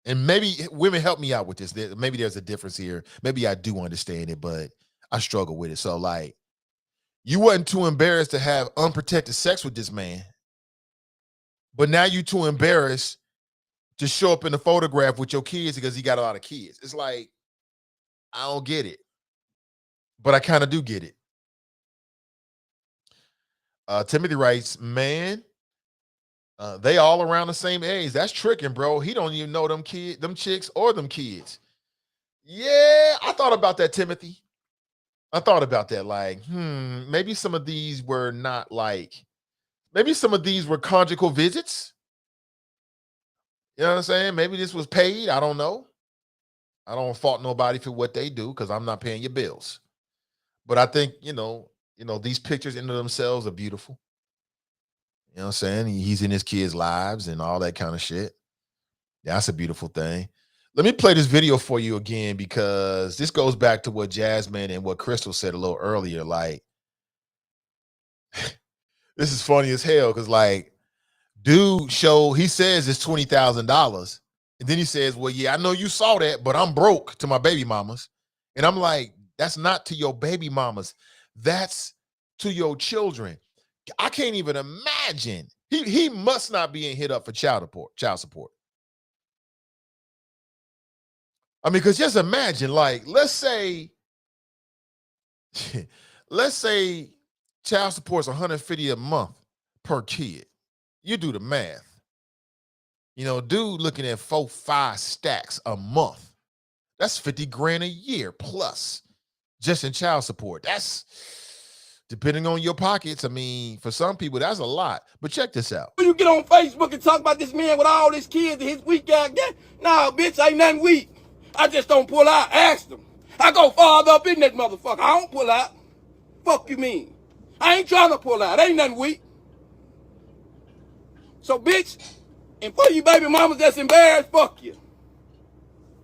and maybe women help me out with this. Maybe there's a difference here. Maybe I do understand it, but I struggle with it. So, like, you wasn't too embarrassed to have unprotected sex with this man, but now you too embarrassed to show up in the photograph with your kids because he got a lot of kids. It's like, I don't get it, but I kind of do get it. Timothy writes, man, they all around the same age. That's tricking, bro. He don't even know them chicks or them kids. Yeah, I thought about that, Timothy. I thought about that. Like, maybe some of these were not like, maybe some of these were conjugal visits. You know what I'm saying? Maybe this was paid. I don't know. I don't fault nobody for what they do because I'm not paying your bills. But I think, these pictures in themselves are beautiful. You know what I'm saying? He's in his kids' lives and all that kind of shit. That's a beautiful thing. Let me play this video for you again because this goes back to what Jasmine and what Crystal said a little earlier. Like, this is funny as hell because, like, dude he says it's $20,000. And then he says, well, yeah, I know you saw that, but I'm broke to my baby mamas. And I'm like, that's not to your baby mamas. That's to your children. I can't even imagine. He must not be hit up for child support. I mean, because just imagine, like, let's say child support's $150 a month per kid. You do the math. Dude looking at 4-5 stacks a month. That's 50 grand a year plus just in child support. That's depending on your pockets. I mean, for some people, that's a lot. But check this out. When you get on Facebook and talk about this man with all his kids and his weak ass, nah, bitch, ain't nothing weak. I just don't pull out. Ask them. I go farther up in that motherfucker. I don't pull out. Fuck you mean? I ain't trying to pull out. Ain't nothing weak. So, bitch, and for you baby mamas that's embarrassed, fuck you.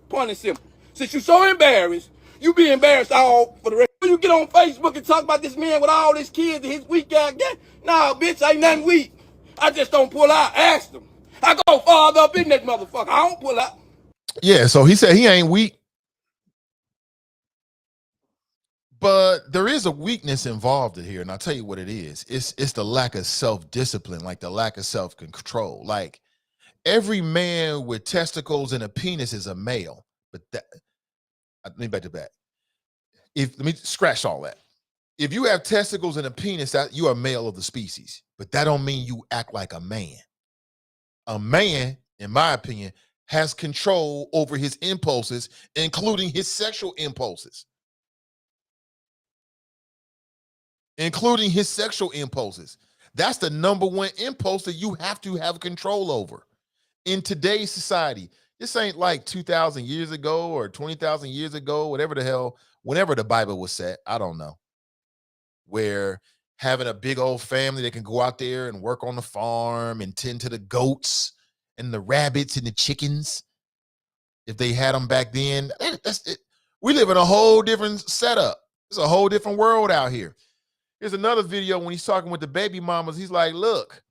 Point and simple. Since you so embarrassed, you be embarrassed all for the rest. When you get on Facebook and talk about this man with all his kids and his weak ass, nah, bitch, ain't nothing weak. I just don't pull out. Ask them. I go farther up in that motherfucker. I don't pull out. Yeah, so he said he ain't weak. But there is a weakness involved here, and I'll tell you what it is. It's the lack of self-discipline, like the lack of self-control. Like, every man with testicles and a penis is a male. But let me back to back. Let me scratch all that. If you have testicles and a penis, you are male of the species. But that don't mean you act like a man. A man, in my opinion, has control over his impulses, including his sexual impulses. That's the number one impulse that you have to have control over. In today's society, this ain't like 2,000 years ago or 20,000 years ago, whatever the hell, whenever the Bible was set, I don't know, where having a big old family that can go out there and work on the farm and tend to the goats and the rabbits and the chickens, if they had them back then, that's it. We live in a whole different setup. It's a whole different world out here. Here's another video when he's talking with the baby mamas. He's like, look.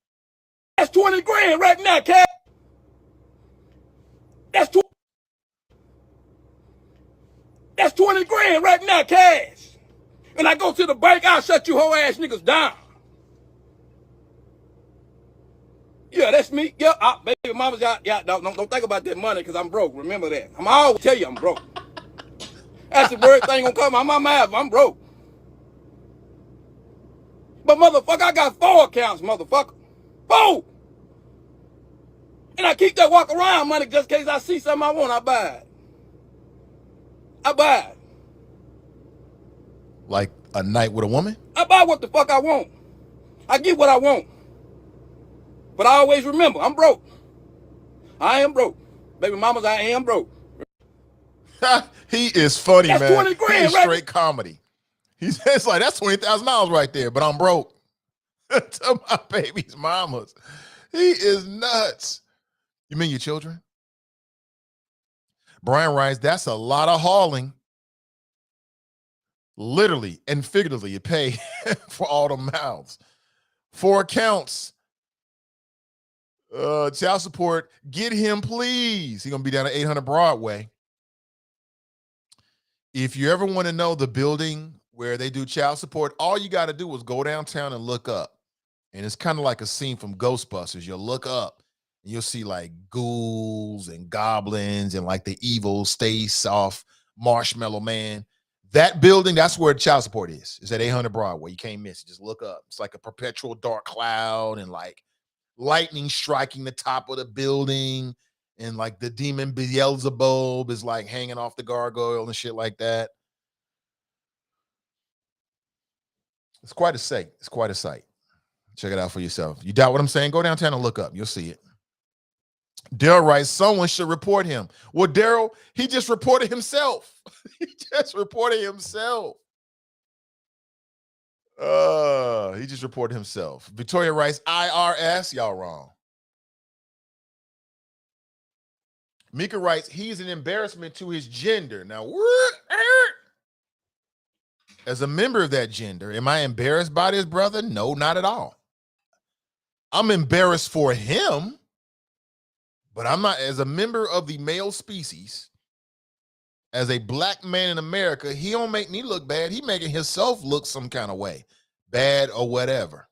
That's 20 grand right now, Cash. That's 20 grand right now, cash. And I go to the bank, I'll shut you whole ass niggas down. Yeah, that's me. Yeah, baby mamas, don't think about that money because I'm broke. Remember that. I'm always tell you I'm broke. That's the word thing gonna come out my mouth. I'm broke. But motherfucker, I got 4 accounts, motherfucker. 4! And I keep that walk around money just in case I see something I want, I buy it. Like a night with a woman? I buy what the fuck I want. I get what I want. But I always remember, I'm broke. I am broke. Baby mamas, I am broke. He is funny, that's man. 20 grand, he is right? Straight comedy. He says like, that's $20,000 right there, but I'm broke. To my baby's mamas. He is nuts. You mean your children? Brian writes, that's a lot of hauling. Literally and figuratively, you pay for all the mouths. 4 accounts. Child support. Get him, please. He's going to be down at 800 Broadway. If you ever want to know the building where they do child support, all you got to do is go downtown and look up. And it's kind of like a scene from Ghostbusters. You'll look up and you'll see like ghouls and goblins and like the evil Stay Soft Marshmallow Man. That building, that's where child support is. It's at 800 Broadway. You can't miss it. Just look up. It's like a perpetual dark cloud and like lightning striking the top of the building. and like the demon Beelzebub is like hanging off the gargoyle and shit like that. It's quite a sight. It's quite a sight. Check it out for yourself. You doubt what I'm saying? Go downtown and look up. You'll see it. Daryl writes, someone should report him. Well, Daryl, he just reported himself. He just reported himself. He just reported himself. Victoria writes, IRS. Y'all wrong. Mika writes, he's an embarrassment to his gender. Now, what? As a member of that gender, am I embarrassed by this brother? No, not at all. I'm embarrassed for him, but I'm not. As a member of the male species, as a black man in America, he don't make me look bad. He making himself look some kind of way, bad or whatever.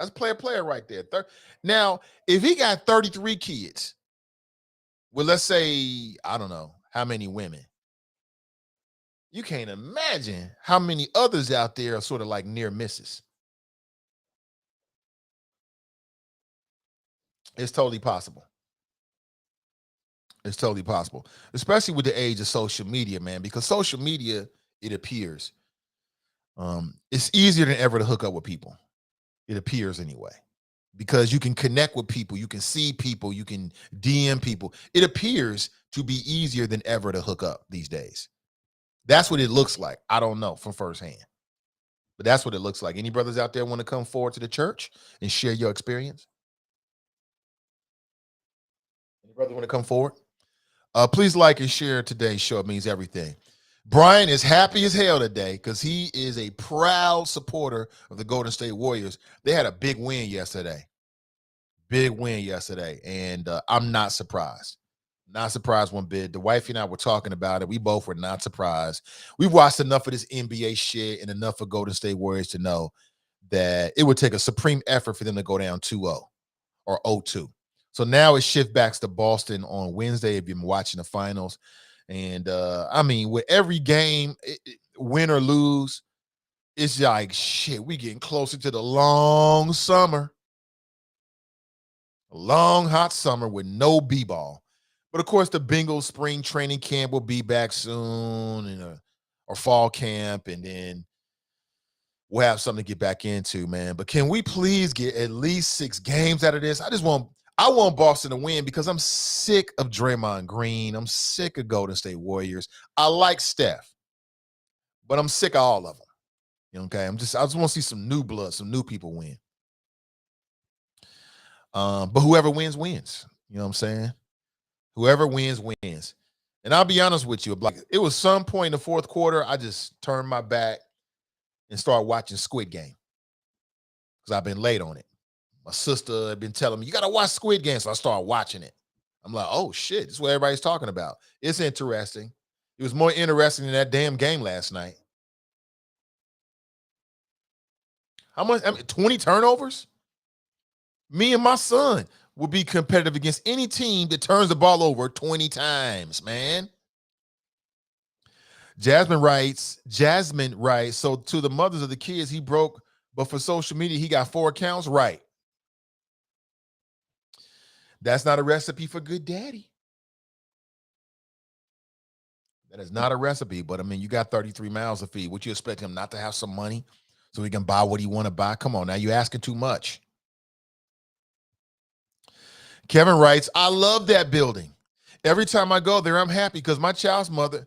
That's player right there. Now, if he got 33 kids, well, let's say, I don't know how many women. You can't imagine how many others out there are sort of like near misses. It's totally possible. It's totally possible, especially with the age of social media, man, because social media, it appears, it's easier than ever to hook up with people. It appears anyway, because you can connect with people, you can see people, you can DM people. It appears to be easier than ever to hook up these days. That's what it looks like. I don't know from firsthand, but that's what it looks like. Any brothers out there want to come forward to the church and share your experience? Any brother want to come forward? Please like and share today's show. It means everything. Brian is happy as hell today because he is a proud supporter of the Golden State Warriors. They had a big win yesterday. And I'm not surprised. Not surprised one bit. The wifey and I were talking about it. We both were not surprised. We've watched enough of this NBA shit and enough of Golden State Warriors to know that it would take a supreme effort for them to go down 2-0 or 0-2. So now it shift backs to Boston on Wednesday if you've been watching the finals. And I mean, with every game, win or lose, it's like, shit, we getting closer to the long summer. A long, hot summer with no B-ball. But of course, the Bengals spring training camp will be back soon, or fall camp, and then we'll have something to get back into, man. But can we please get at least 6 games out of this? I want Boston to win because I'm sick of Draymond Green. I'm sick of Golden State Warriors. I like Steph, but I'm sick of all of them. Okay, I just want to see some new blood, some new people win. But whoever wins, wins. You know what I'm saying? Whoever wins, wins. And I'll be honest with you, like it was some point in the fourth quarter, I just turned my back and started watching Squid Game because I've been late on it. My sister had been telling me, you got to watch Squid Game. So I started watching it. I'm like, oh, shit. This is what everybody's talking about. It's interesting. It was more interesting than that damn game last night. How much? 20 turnovers? Me and my son will be competitive against any team that turns the ball over 20 times, man. Jasmine writes, so to the mothers of the kids, he broke, but for social media, he got 4 accounts? Right. That's not a recipe for good daddy. That is not a recipe, but I mean, you got 33 mouths to feed. Would you expect him not to have some money so he can buy what he want to buy? Come on, now you're asking too much. Kevin writes, I love that building. Every time I go there, I'm happy because my child's mother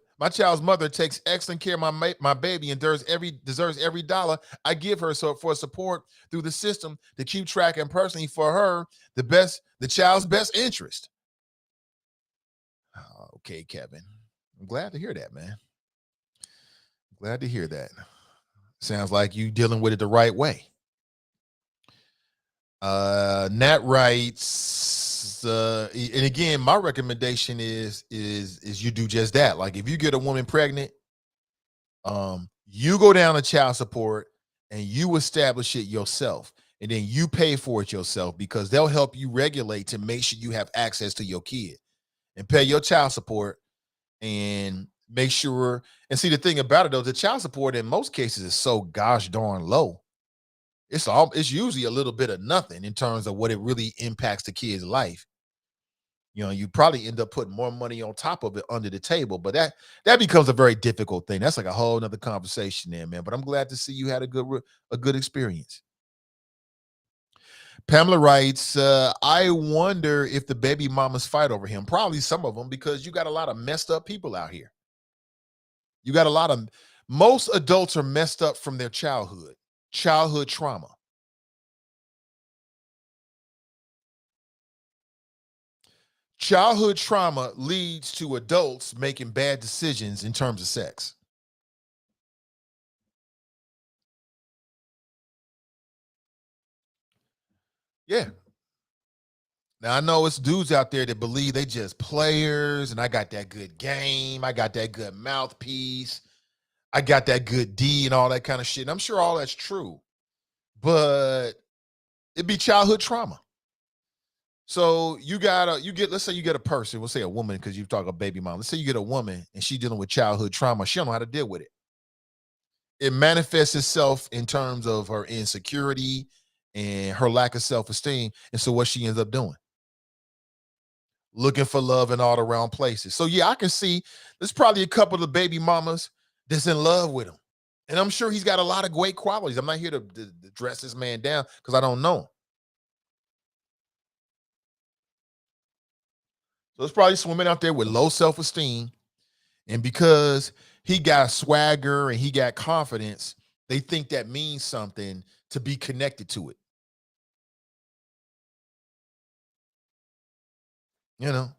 takes excellent care of my baby and deserves every dollar I give her for support through the system to keep track and personally for her the child's best interest. Okay, Kevin. I'm glad to hear that, man. Glad to hear that. Sounds like you dealing with it the right way. Nat writes, and again, my recommendation is you do just that. Like if you get a woman pregnant, you go down to child support and you establish it yourself, and then you pay for it yourself because they'll help you regulate to make sure you have access to your kid and pay your child support and make sure. And see, the thing about it though, the child support in most cases is so gosh darn low. It's usually a little bit of nothing in terms of what it really impacts the kid's life. You probably end up putting more money on top of it under the table, but that becomes a very difficult thing. That's like a whole nother conversation there, man. But I'm glad to see you had a good experience. Pamela writes, I wonder if the baby mamas fight over him. Probably some of them, because you got a lot of messed up people out here. You got most adults are messed up from their childhood trauma. Childhood trauma leads to adults making bad decisions in terms of sex. Yeah. Now, I know it's dudes out there that believe they just players, and I got that good game, I got that good mouthpiece, I got that good D and all that kind of shit. And I'm sure all that's true, but it'd be childhood trauma. So let's say you get a person, we'll say a woman, because you talk about baby mom. Let's say you get a woman and she's dealing with childhood trauma. She don't know how to deal with it. It manifests itself in terms of her insecurity and her lack of self-esteem. And so what she ends up doing? Looking for love in all the wrong places. So yeah, I can see there's probably a couple of baby mamas that's in love with him. And I'm sure he's got a lot of great qualities. I'm not here to dress this man down because I don't know him. So there's probably some women out there with low self-esteem. And because he got swagger and he got confidence, they think that means something to be connected to it. You know,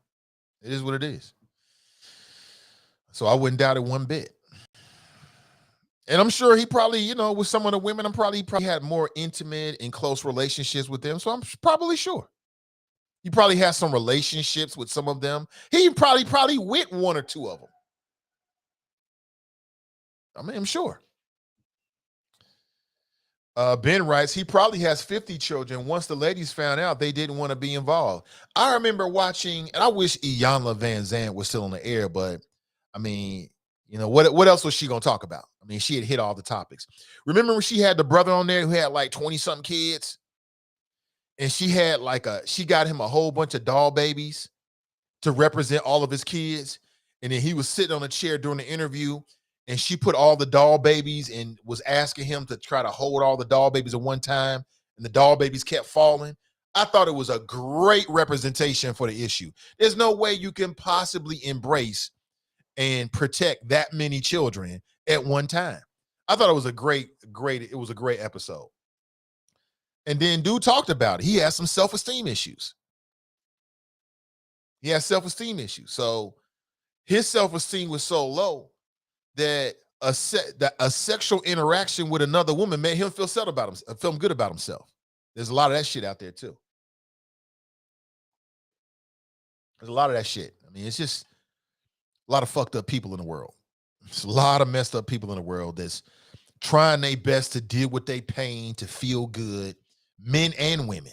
it is what it is. So I wouldn't doubt it one bit. And I'm sure he probably, with some of the women, he probably had more intimate and close relationships with them. So I'm probably sure. He probably has some relationships with some of them. He probably with one or two of them. I mean, I'm sure. Ben writes, he probably has 50 children. Once the ladies found out, they didn't want to be involved. I remember watching, and I wish Iyanla Van Zandt was still on the air, but I mean, what else was she going to talk about? I mean, she had hit all the topics. Remember when she had the brother on there who had like 20-something kids? And she got him a whole bunch of doll babies to represent all of his kids. And then he was sitting on a chair during the interview, and she put all the doll babies and was asking him to try to hold all the doll babies at one time. And the doll babies kept falling. I thought it was a great representation for the issue. There's no way you can possibly embrace and protect that many children at one time. I thought it was a great episode. And then dude talked about it. He has some self-esteem issues. So his self-esteem was so low that a sexual interaction with another woman made him feel good about himself. There's a lot of that shit out there too. There's a lot of that shit. I mean, it's just a lot of fucked up people in the world. There's a lot of messed up people in the world that's trying their best to deal with their pain, to feel good, men and women.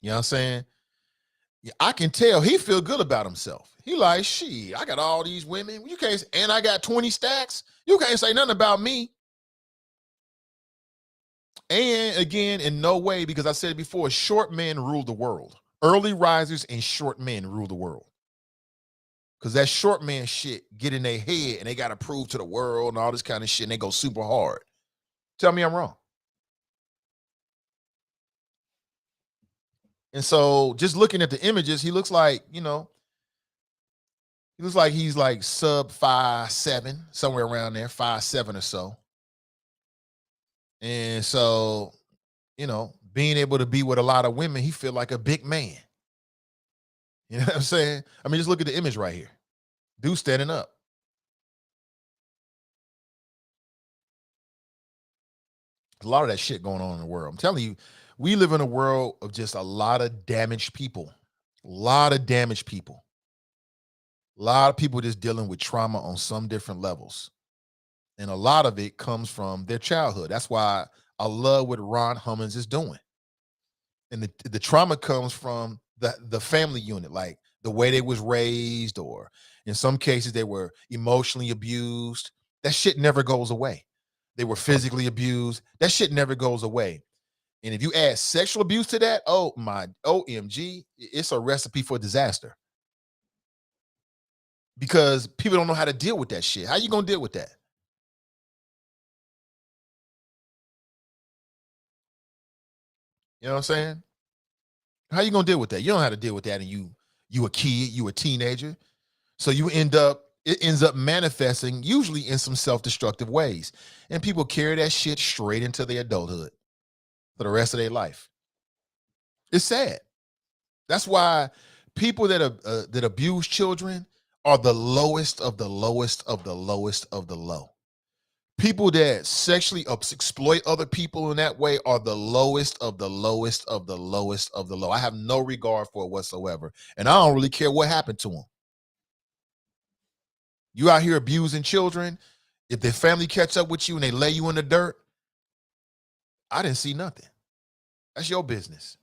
You know what I'm saying? Yeah, I can tell he feel good about himself. He like, shit, I got all these women. And I got 20 stacks. You can't say nothing about me. And again, in no way, because I said it before, short men rule the world. Early risers and short men rule the world. Because that short man shit get in their head and they got to prove to the world and all this kind of shit, and they go super hard. Tell me I'm wrong. And so just looking at the images, he looks like, he's like sub 5'7", somewhere around there, 5'7" or so. And so, being able to be with a lot of women, he feel like a big man. You know what I'm saying? I mean, just look at the image right here. Dude standing up. A lot of that shit going on in the world. I'm telling you, we live in a world of just a lot of damaged people. A lot of damaged people. A lot of people just dealing with trauma on some different levels. And a lot of it comes from their childhood. That's why I love what Ron Hummons is doing. And the trauma comes from the family unit, like the way they was raised, or in some cases they were emotionally abused. That shit never goes away. They were physically abused. That shit never goes away. And if you add sexual abuse to that, oh my OMG, it's a recipe for disaster. Because people don't know how to deal with that shit. How you gonna deal with that? You know what I'm saying? How you gonna deal with that? You don't know how to deal with that, and you a kid, you a teenager. So it ends up manifesting usually in some self-destructive ways. And people carry that shit straight into their adulthood for the rest of their life. It's sad. That's why people that abuse children are the lowest of the lowest of the lowest of the low. People that sexually exploit other people in that way are the lowest of the lowest of the lowest of the low. I have no regard for it whatsoever. And I don't really care what happened to them. You out here abusing children. If their family catch up with you and they lay you in the dirt, I didn't see nothing. That's your business.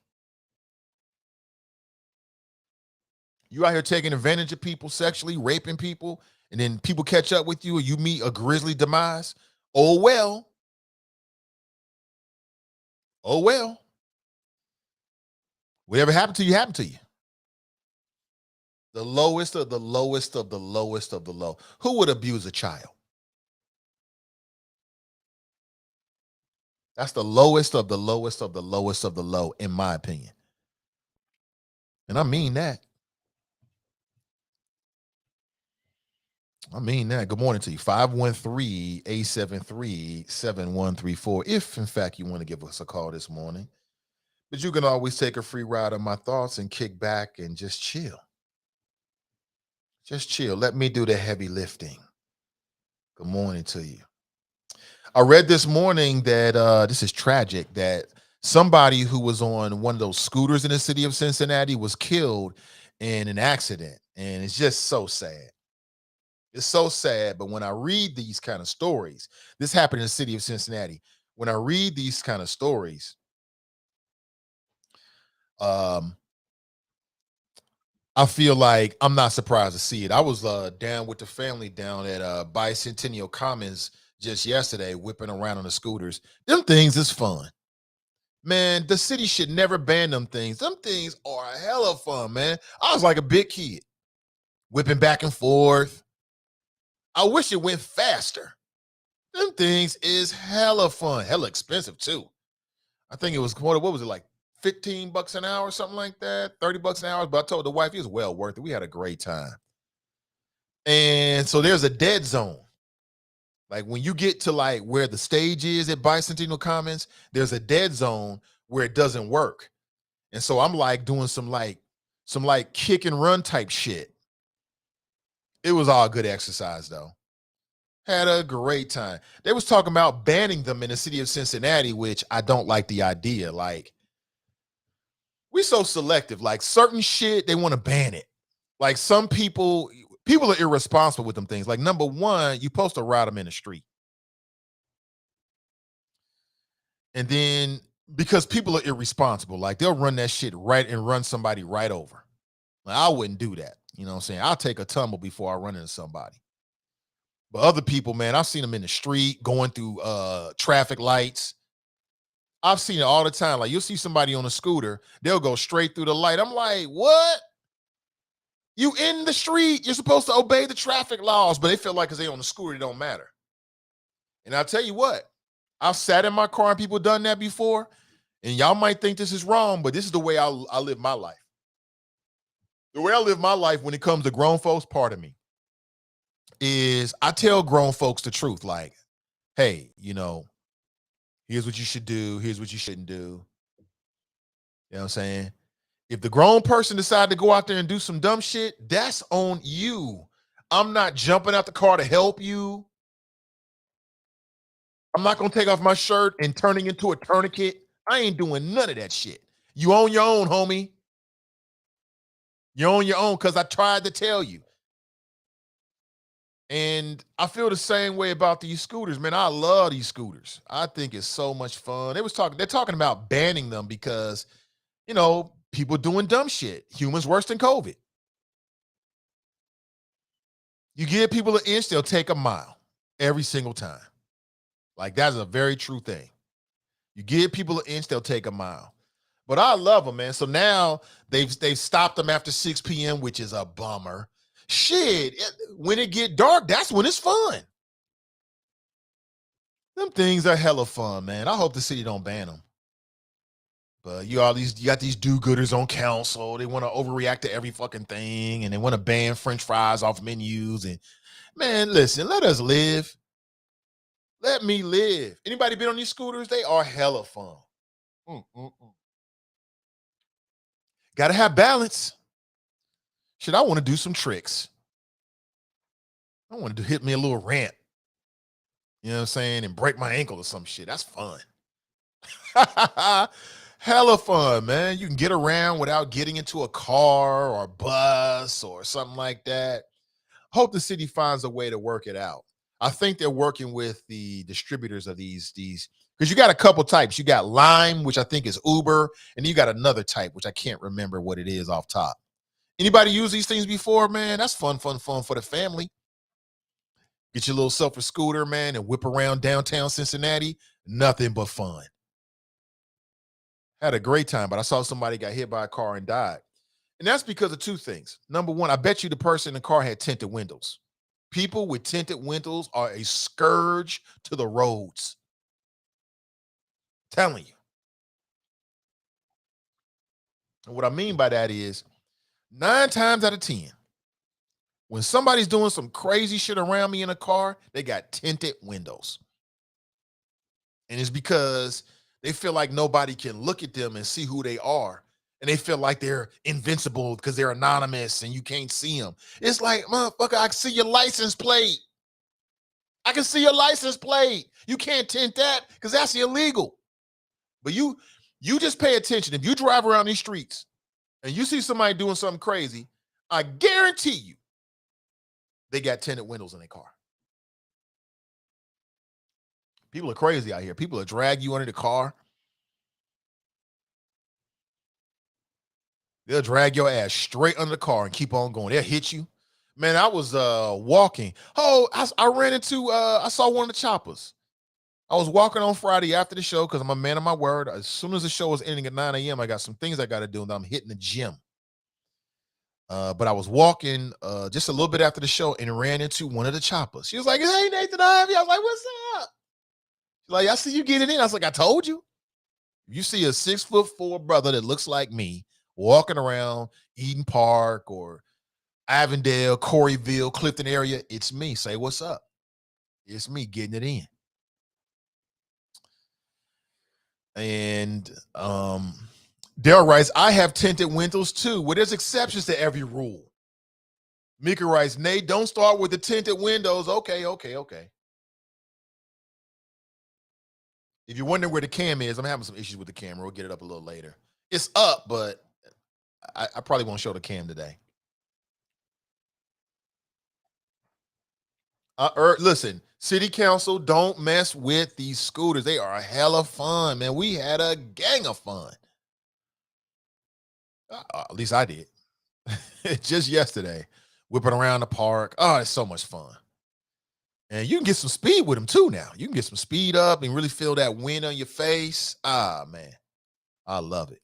You out here taking advantage of people sexually, raping people, and then people catch up with you and you meet a grisly demise. Oh, well. Oh, well. Whatever happened to you, happened to you. The lowest of the lowest of the lowest of the low. Who would abuse a child? That's the lowest of the lowest of the lowest of the low, in my opinion. And I mean that. I mean that. Good morning to you. 513-873-7134. If, in fact, you want to give us a call this morning. But you can always take a free ride on my thoughts and kick back and just chill. Just chill. Let me do the heavy lifting. Good morning to you. I read this morning that this is tragic, that somebody who was on one of those scooters in the city of Cincinnati was killed in an accident. And it's just so sad. It's so sad. But when I read these kind of stories, this happened in the city of Cincinnati. When I read these kind of stories, I feel like I'm not surprised to see it. I was down with the family down at Bicentennial Commons just yesterday, whipping around on the scooters. Them things is fun. Man, the city should never ban them things. Them things are a hell of fun, man. I was like a big kid, whipping back and forth. I wish it went faster. Them things is hella fun. Hella expensive, too. I think it was, what was it, like $15 an hour, something like that, $30 an hour. But I told the wife it was well worth it. We had a great time. And so there's a dead zone. Like when you get to like where the stage is at Bicentennial Commons, there's a dead zone where it doesn't work. And so I'm like doing some kick and run type shit. It was all good exercise though. Had a great time. They was talking about banning them in the city of Cincinnati, which I don't like the idea. Like, we so selective. Like certain shit, they want to ban it. Like some people are irresponsible with them things. Like number one, you supposed to ride them in the street. And then because people are irresponsible, like they'll run that shit right and run somebody right over. Like, I wouldn't do that. You know what I'm saying? I'll take a tumble before I run into somebody. But other people, man, I've seen them in the street going through traffic lights. I've seen it all the time. Like you'll see somebody on a scooter, they'll go straight through the light. I'm like, what? You in the street, you're supposed to obey the traffic laws, but they feel like because they on the scooter, it don't matter. And I'll tell you what, I've sat in my car and people done that before, and y'all might think this is wrong, but this is the way I live my life. The way I live my life when it comes to grown folks, part of me, is I tell grown folks the truth. Like, hey, here's what you should do. Here's what you shouldn't do. You know what I'm saying? If the grown person decide to go out there and do some dumb shit, that's on you. I'm not jumping out the car to help you. I'm not going to take off my shirt and turning into a tourniquet. I ain't doing none of that shit. You on your own, homie. You're on your own because I tried to tell you. And I feel the same way about these scooters, man. I love these scooters. I think it's so much fun. They're talking about banning them because, people doing dumb shit. Humans worse than COVID. You give people an inch, they'll take a mile every single time. Like, that's a very true thing. You give people an inch, they'll take a mile. But I love them, man. So now they've stopped them after 6 p.m., which is a bummer. Shit, when it get dark, that's when it's fun. Them things are hella fun, man. I hope the city don't ban them. But you got these do-gooders on council. They want to overreact to every fucking thing, and they want to ban French fries off menus. And man, listen, let us live. Let me live. Anybody been on these scooters? They are hella fun. Got to have balance. Shit, I want to do some tricks. I want to hit me a little ramp. You know what I'm saying? And break my ankle or some shit. That's fun. Hella fun, man. You can get around without getting into a car or a bus or something like that. Hope the city finds a way to work it out. I think they're working with the distributors of these because you got a couple types. You got Lime, which I think is Uber, and you got another type, which I can't remember what it is off top. Anybody use these things before, man? That's fun for the family. Get your little self a scooter, man, and whip around downtown Cincinnati. Nothing but fun. Had a great time, but I saw somebody got hit by a car and died. And that's because of two things. Number one, I bet you the person in the car had tinted windows. People with tinted windows are a scourge to the roads. Telling you. And what I mean by that is 9 times out of 10, when somebody's doing some crazy shit around me in a car, they got tinted windows. And it's because they feel like nobody can look at them and see who they are. And they feel like they're invincible because they're anonymous and you can't see them. It's like, motherfucker, I can see your license plate. I can see your license plate. You can't tint that because that's illegal. But you just pay attention. If you drive around these streets and you see somebody doing something crazy, I guarantee you they got tinted windows in their car. People are crazy out here. People will drag you under the car. They'll drag your ass straight under the car and keep on going. They'll hit you. Man, I was walking. Oh, I ran into, I saw one of the choppers. I was walking on Friday after the show because I'm a man of my word. As soon as the show was ending at 9 a.m., I got some things I got to do, and I'm hitting the gym. But I was walking just a little bit after the show and ran into one of the choppers. She was like, hey, Nathan Ivey. I was like, what's up? She's like, I see you getting in. I was like, I told you. You see a 6'4" brother that looks like me walking around Eden Park or Avondale, Coreyville, Clifton area, it's me. Say, what's up? It's me getting it in. And Daryl writes, I have tinted windows too. Well, there's exceptions to every rule. Mika writes, Nate, don't start with the tinted windows. Okay. If you're wondering where the cam is, I'm having some issues with the camera. We'll get it up a little later. It's up, but I probably won't show the cam today. Listen, city council, don't mess with these scooters. They are a hella fun, man. We had a gang of fun. At least I did. Just yesterday, whipping around the park. Oh, it's so much fun. And you can get some speed with them too now. You can get some speed up and really feel that wind on your face. Ah, man. I love it.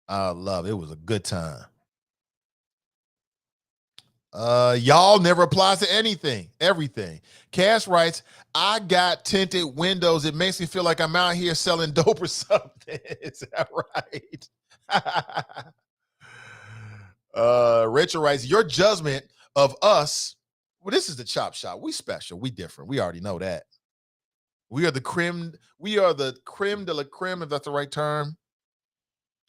I love it. It was a good time. Y'all never applies to everything. Cash writes, I got tinted windows. It makes me feel like I'm out here selling dope or something. Is that right? Rachel writes, your judgment of us. Well, this is the chop shop. We special. We different. We already know that. We are the creme de la creme, if that's the right term.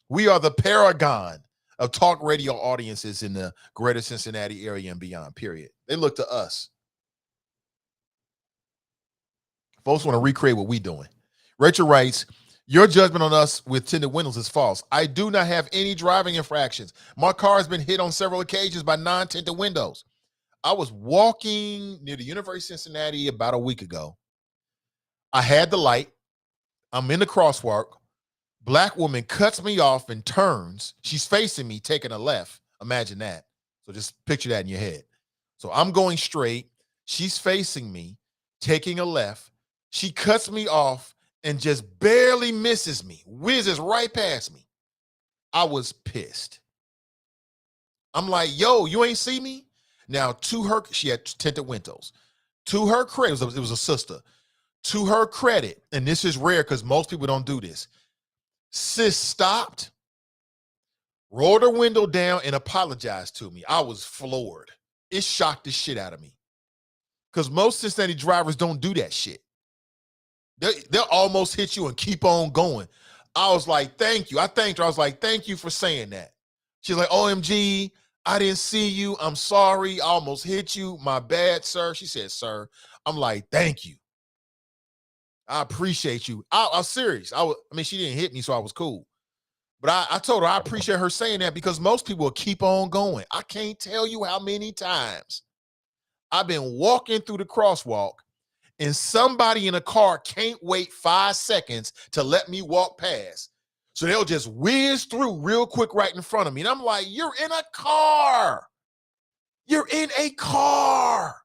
We are the paragon of talk radio audiences in the greater Cincinnati area and beyond, period. They look to us. Folks want to recreate what we're doing. Rachel writes, your judgment on us with tinted windows is false. I do not have any driving infractions. My car has been hit on several occasions by non-tinted windows. I was walking near the University of Cincinnati about a week ago. I had the light. I'm in the crosswalk. Black woman cuts me off and turns. She's facing me, taking a left. Imagine that. So just picture that in your head. So I'm going straight. She's facing me, taking a left. She cuts me off and just barely misses me, whizzes right past me. I was pissed. I'm like, yo, you ain't see me? Now, to her, she had tinted windows. To her credit, it was a sister. To her credit, and this is rare because most people don't do this, sis stopped, rolled her window down, and apologized to me. I was floored. It shocked the shit out of me. Because most Cincinnati drivers don't do that shit. They'll almost hit you and keep on going. I was like, thank you. I thanked her. I was like, thank you for saying that. She's like, OMG, I didn't see you. I'm sorry. I almost hit you. My bad, sir. She said, sir. I'm like, thank you. I appreciate you. I was serious. I mean, she didn't hit me, so I was cool. But I told her I appreciate her saying that because most people will keep on going. I can't tell you how many times I've been walking through the crosswalk and somebody in a car can't wait 5 seconds to let me walk past. So they'll just whiz through real quick right in front of me. And I'm like, you're in a car. You're in a car.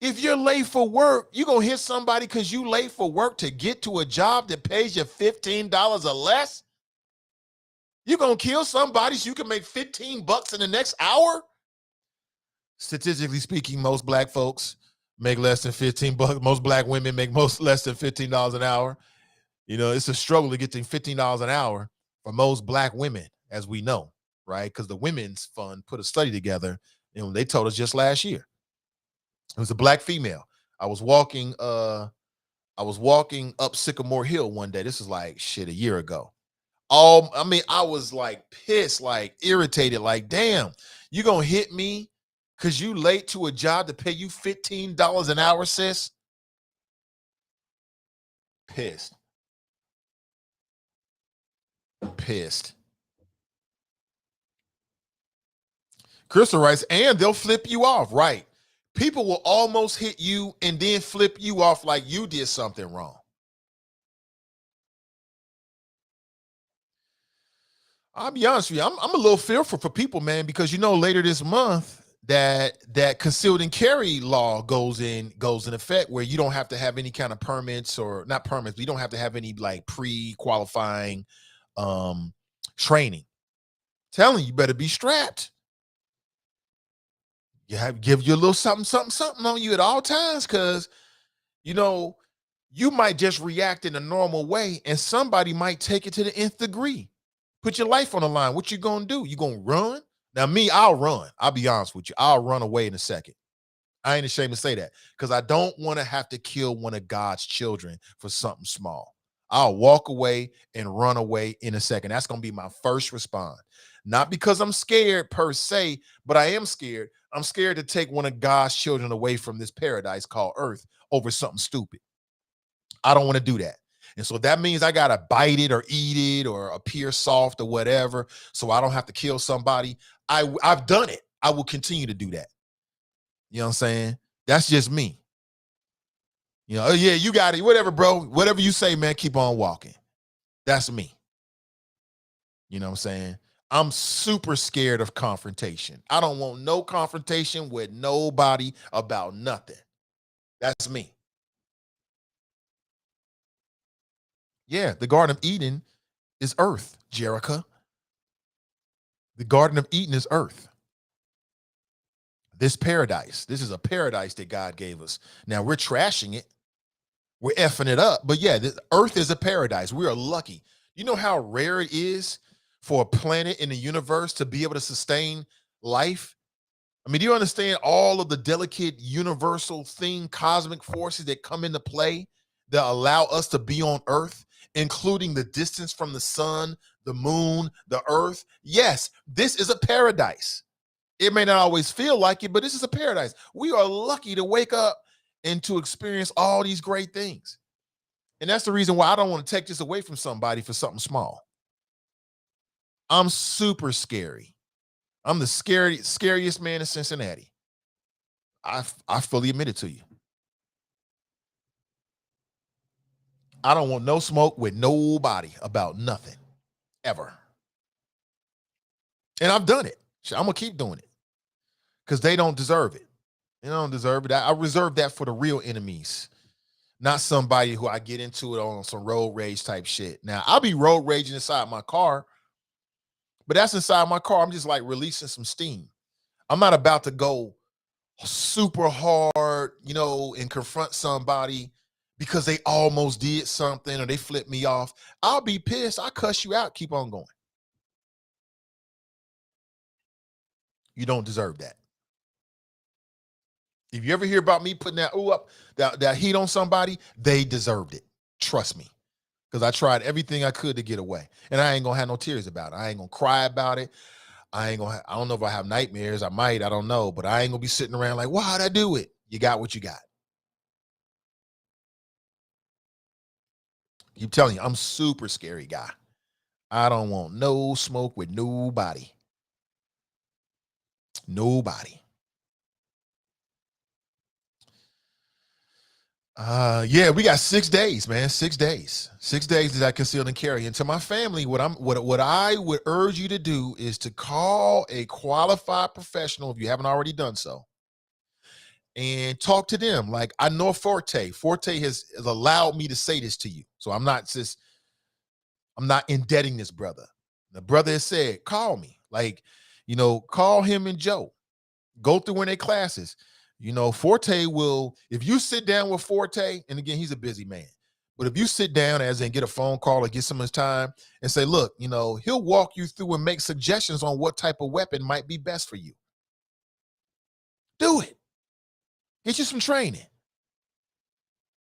If you're late for work, you're going to hit somebody because you late for work to get to a job that pays you $15 or less? You're going to kill somebody so you can make $15 in the next hour? Statistically speaking, most black folks make less than $15. Most black women make less than $15 an hour. You know, it's a struggle to get to $15 an hour for most black women, as we know, right? Because the Women's Fund put a study together, and they told us just last year. It was a black female. I was walking up Sycamore Hill one day. This is like shit a year ago. I was like pissed, like irritated, like, damn, you gonna hit me because you late to a job to pay you $15 an hour, sis? Pissed. Crystal writes, and they'll flip you off, right? People will almost hit you and then flip you off like you did something wrong. I'll be honest with you, I'm a little fearful for people, man, because later this month that concealed and carry law goes in effect, where you don't have to have any kind of permits, or not permits, but you don't have to have any like pre-qualifying training. Telling you better be strapped. Give you a little something on you at all times, because you might just react in a normal way and somebody might take it to the nth degree. Put your life on the line. What you gonna do? You gonna run? Now me, I'll run. I'll be honest with you. I'll run away in a second. I ain't ashamed to say that, because I don't want to have to kill one of God's children for something small. I'll walk away and run away in a second. That's gonna be my first response. Not because I'm scared per se, but I am scared. I'm scared to take one of God's children away from this paradise called Earth over something stupid. I don't want to do that. And so that means I got to bite it or eat it or appear soft or whatever, so I don't have to kill somebody. I've done it. I will continue to do that. You know what I'm saying? That's just me. Yeah, you got it. Whatever, bro. Whatever you say, man, keep on walking. That's me. You know what I'm saying? I'm super scared of confrontation. I don't want no confrontation with nobody about nothing. That's me. Yeah, the Garden of Eden is earth, Jerica. The Garden of Eden is earth. This paradise. This is a paradise that God gave us. Now we're trashing it. We're effing it up. But yeah, the earth is a paradise. We are lucky. You know how rare it is for a planet in the universe to be able to sustain life? I mean, do you understand all of the delicate universal cosmic forces that come into play that allow us to be on earth, including the distance from the sun, the moon, the earth? Yes, this is a paradise. It may not always feel like it, but this is a paradise. We are lucky to wake up and to experience all these great things. And that's the reason why I don't want to take this away from somebody for something small. I'm super scary. I'm the scariest man in Cincinnati. I fully admit it to you. I don't want no smoke with nobody about nothing, ever. And I've done it. I'm going to keep doing it because they don't deserve it. They don't deserve it. I reserve that for the real enemies, not somebody who I get into it on some road rage type shit. Now, I'll be road raging inside my car, but that's inside my car. I'm just like releasing some steam. I'm not about to go super hard, and confront somebody because they almost did something or they flipped me off. I'll be pissed. I'll cuss you out. Keep on going. You don't deserve that. If you ever hear about me putting that heat on somebody, they deserved it. Trust me. Because I tried everything I could to get away. And I ain't gonna have no tears about it. I ain't gonna cry about it. I don't know if I have nightmares. I might, I don't know. But I ain't gonna be sitting around like, why'd I do it? You got what you got. Keep telling you, I'm super scary guy. I don't want no smoke with nobody. Nobody. Yeah, we got 6 days, man. 6 days. 6 days that I conceal and carry. And to my family, what I would urge you to do is to call a qualified professional if you haven't already done so, and talk to them. Like, I know Forte has allowed me to say this to you, so I'm not indebting this brother. The brother has said, call me. Like, call him and Joe. Go through in their classes. Forte will, if you sit down with Forte, and again, he's a busy man, but if you sit down as in get a phone call or get some of his time and say, look, he'll walk you through and make suggestions on what type of weapon might be best for you. Do it. Get you some training.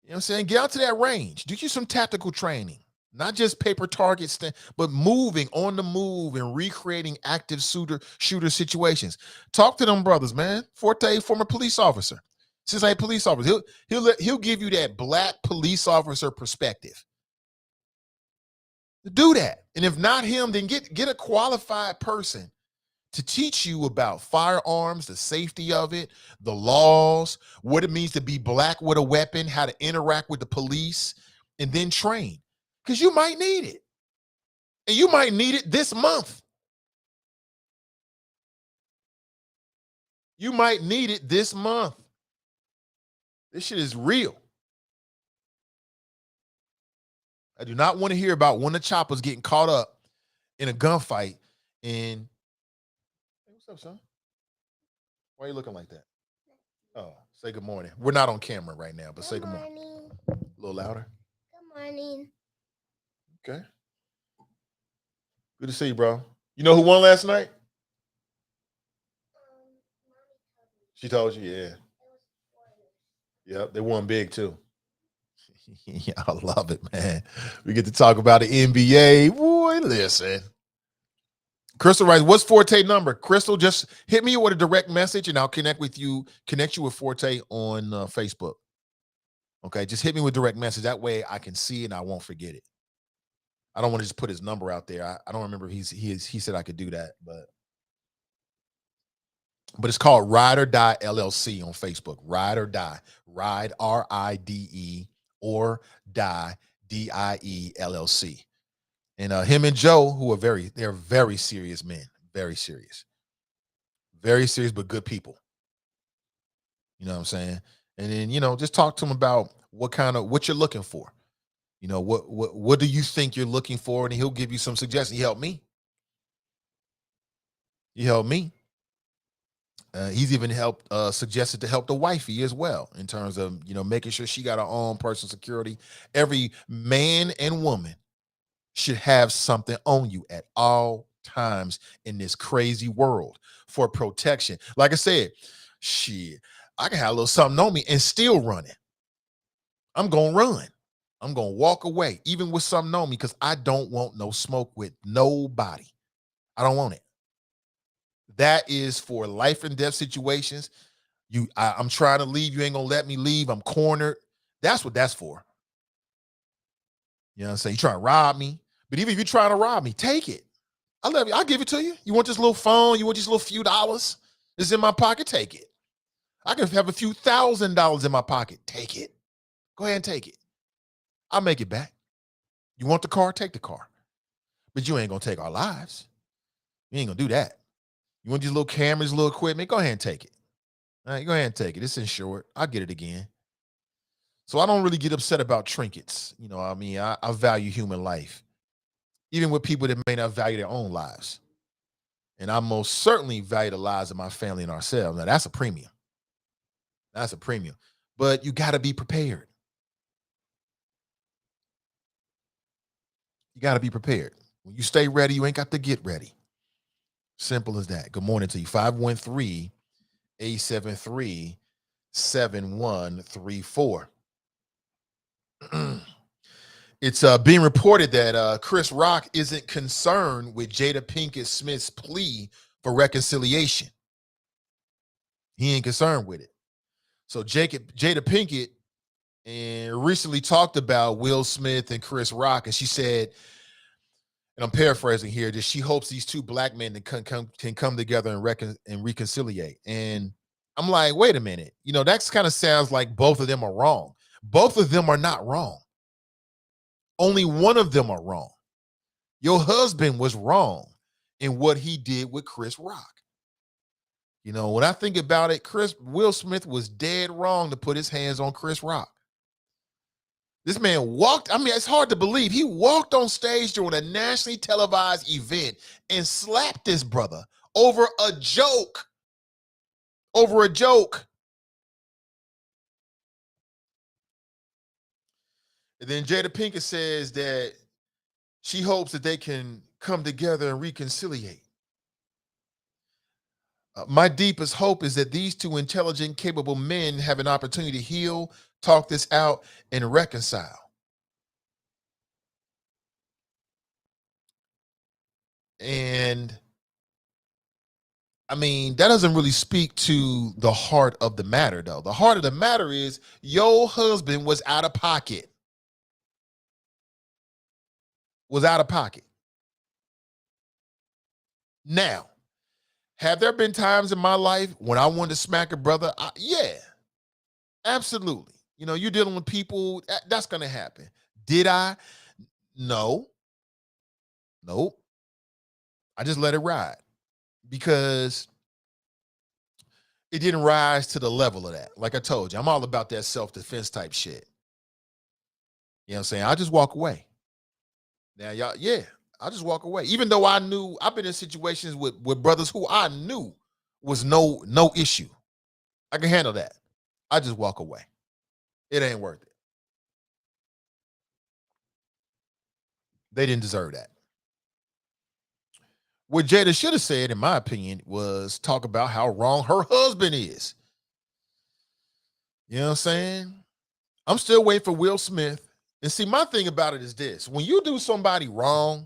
You know what I'm saying? Get out to that range. Do you some tactical training. Not just paper targets, but moving on the move and recreating active shooter situations. Talk to them brothers, man. Forte, former police officer, Cincinnati police officer. He'll give you that black police officer perspective. Do that, and if not him, then get a qualified person to teach you about firearms, the safety of it, the laws, what it means to be black with a weapon, how to interact with the police, and then train. Because you might need it. And you might need it this month. You might need it this month. This shit is real. I do not want to hear about one of the choppers getting caught up in a gunfight. And hey, what's up, son? Why are you looking like that? Oh, say good morning. We're not on camera right now, but say good morning. A little louder. Good morning. Okay. Good to see you, bro. You know who won last night? She told you, yeah. Yep, they won big too. Yeah, I love it, man. We get to talk about the NBA. Boy, listen. Crystal writes, what's Forte number? Crystal, just hit me with a direct message and I'll connect you with Forte on Facebook. Okay, just hit me with direct message. That way I can see it and I won't forget it. I don't want to just put his number out there. I don't remember if he said I could do that, but it's called Ride or Die LLC on Facebook. Ride or Die. Ride, RIDE, or Die, DIE LLC. And him and Joe, who are they're very serious men. Very serious. Very serious, but good people. You know what I'm saying? And then, just talk to them about what you're looking for. What do you think you're looking for? And he'll give you some suggestions. He helped me. He's even suggested to help the wifey as well in terms of, making sure she got her own personal security. Every man and woman should have something on you at all times in this crazy world for protection. Like I said, shit, I can have a little something on me and still run it. I'm going to run. I'm going to walk away, even with something on me, because I don't want no smoke with nobody. I don't want it. That is for life and death situations. I'm trying to leave. You ain't going to let me leave. I'm cornered. That's what that's for. You know what I'm saying? You trying to rob me. But even if you're trying to rob me, take it. I love you. I'll give it to you. You want this little phone? You want this little few dollars? It's in my pocket. Take it. I can have a few $1,000s in my pocket. Take it. Go ahead and take it. I'll make it back. You want the car? Take the car. But you ain't going to take our lives. You ain't going to do that. You want these little cameras, little equipment? Go ahead and take it. All right, go ahead and take it. It's insured. I'll get it again. So I don't really get upset about trinkets. You know, I mean, I value human life, even with people that may not value their own lives. And I most certainly value the lives of my family and ourselves. Now, that's a premium. That's a premium. But you got to be prepared. You got to be prepared. When you stay ready, you ain't got to get ready. Simple as that. Good morning to you. 513-873-7134. It's being reported that Chris Rock isn't concerned with Jada Pinkett Smith's plea for reconciliation. He ain't concerned with it. So Jada Pinkett recently talked about Will Smith and Chris Rock, and she said, and I'm paraphrasing here, that she hopes these two black men can come together and reconciliate. And I'm like, wait a minute. You know, that kind of sounds like both of them are wrong. Both of them are not wrong. Only one of them are wrong. Your husband was wrong in what he did with Chris Rock. You know, when I think about it, Will Smith was dead wrong to put his hands on Chris Rock. This man walked, I mean, it's hard to believe. He walked on stage during a nationally televised event and slapped his brother over a joke. Over a joke. And then Jada Pinkett says that she hopes that they can come together and reconciliate. My deepest hope is that these two intelligent, capable men have an opportunity to heal, talk this out, and reconcile. And I mean, that doesn't really speak to the heart of the matter, though. The heart of the matter is your husband was out of pocket. Was out of pocket. Now, have there been times in my life when I wanted to smack a brother? Yeah, absolutely. You know, you're dealing with people, that's going to happen. Did I? No. Nope. I just let it ride because it didn't rise to the level of that. Like I told you, I'm all about that self-defense type shit. You know what I'm saying? I just walk away. Now, y'all, yeah, I just walk away. Even though I knew, I've been in situations with brothers who I knew was no issue. I can handle that. I just walk away. It ain't worth it. They didn't deserve that. What Jada should have said, in my opinion, was talk about how wrong her husband is. You know what I'm saying? I'm still waiting for Will Smith. And see, my thing about it is this. When you do somebody wrong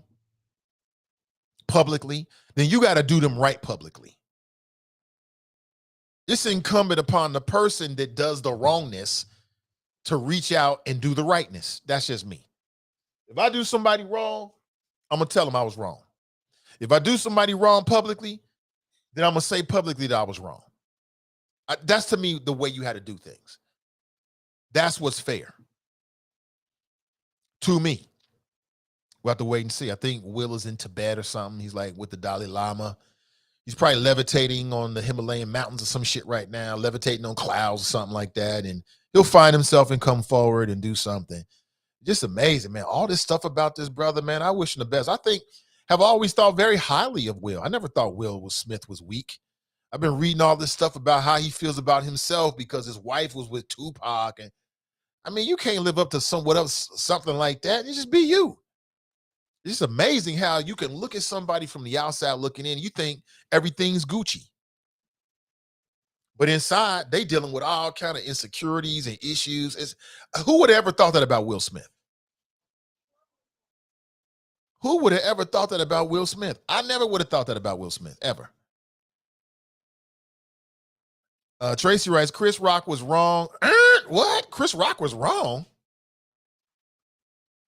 publicly, then you got to do them right publicly. It's incumbent upon the person that does the wrongness to reach out and do the rightness. That's just me. If I do somebody wrong, I'm going to tell them I was wrong. If I do somebody wrong publicly, then I'm going to say publicly that I was wrong. That's, to me, the way you had to do things. That's what's fair. To me. We'll have to wait and see. I think Will is in Tibet or something. He's like with the Dalai Lama. He's probably levitating on the Himalayan mountains or some shit right now, levitating on clouds or something like that. And he'll find himself and come forward and do something. Just amazing, man. All this stuff about this brother, man, I wish him the best. I have always thought very highly of Will. I never thought Will Smith was weak. I've been reading all this stuff about how he feels about himself because his wife was with Tupac. And I mean, you can't live up to something like that. You just be you. It's amazing how you can look at somebody from the outside looking in. You think everything's Gucci. But inside, they dealing with all kind of insecurities and issues. Who would have ever thought that about Will Smith? Who would have ever thought that about Will Smith? I never would have thought that about Will Smith, ever. Tracy writes, Chris Rock was wrong. What? Chris Rock was wrong?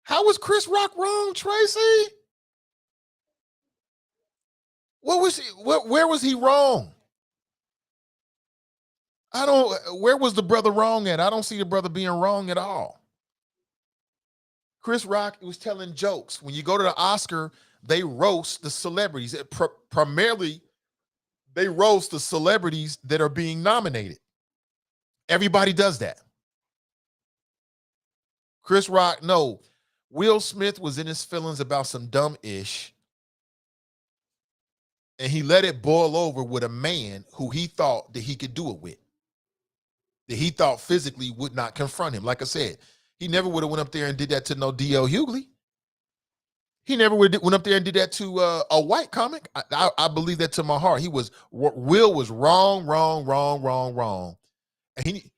How was Chris Rock wrong, Tracy? What was he? Where was he wrong? Where was the brother wrong at? I don't see the brother being wrong at all. Chris Rock was telling jokes. When you go to the Oscar, they roast the celebrities. Primarily, they roast the celebrities that are being nominated. Everybody does that. Chris Rock, no. Will Smith was in his feelings about some dumb ish, and he let it boil over with a man who he thought that he could do it with, that he thought physically would not confront him. Like I said, he never would have went up there and did that to no D.L. Hughley. He never would have went up there and did that to a white comic. I believe that to my heart. Will was wrong. And he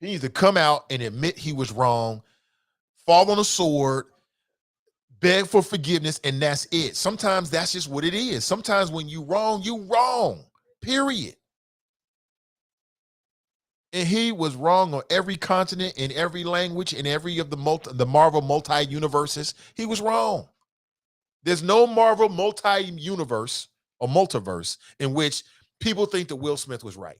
needs to come out and admit he was wrong, fall on a sword, beg for forgiveness, and that's it. Sometimes that's just what it is. Sometimes when you wrong, period. And he was wrong on every continent, in every language, in every of the Marvel multi-universes. He was wrong. There's no Marvel multi-universe or multiverse in which people think that Will Smith was right.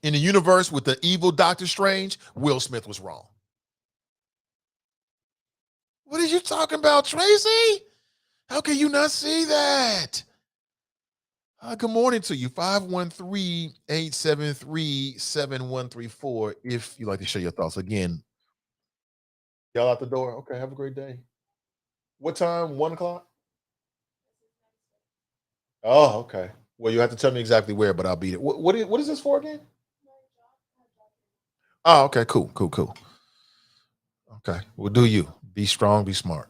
In the universe with the evil Doctor Strange, Will Smith was wrong. What are you talking about, Tracy? How can you not see that? Good morning to you. 513-873-7134. If you'd like to share your thoughts. Again, y'all out the door. Okay, have a great day. What time? 1 o'clock? Oh, okay. Well, you have to tell me exactly where, but I'll beat it. What is this for again? Oh, okay, cool. Okay, well, do you. Be strong, be smart.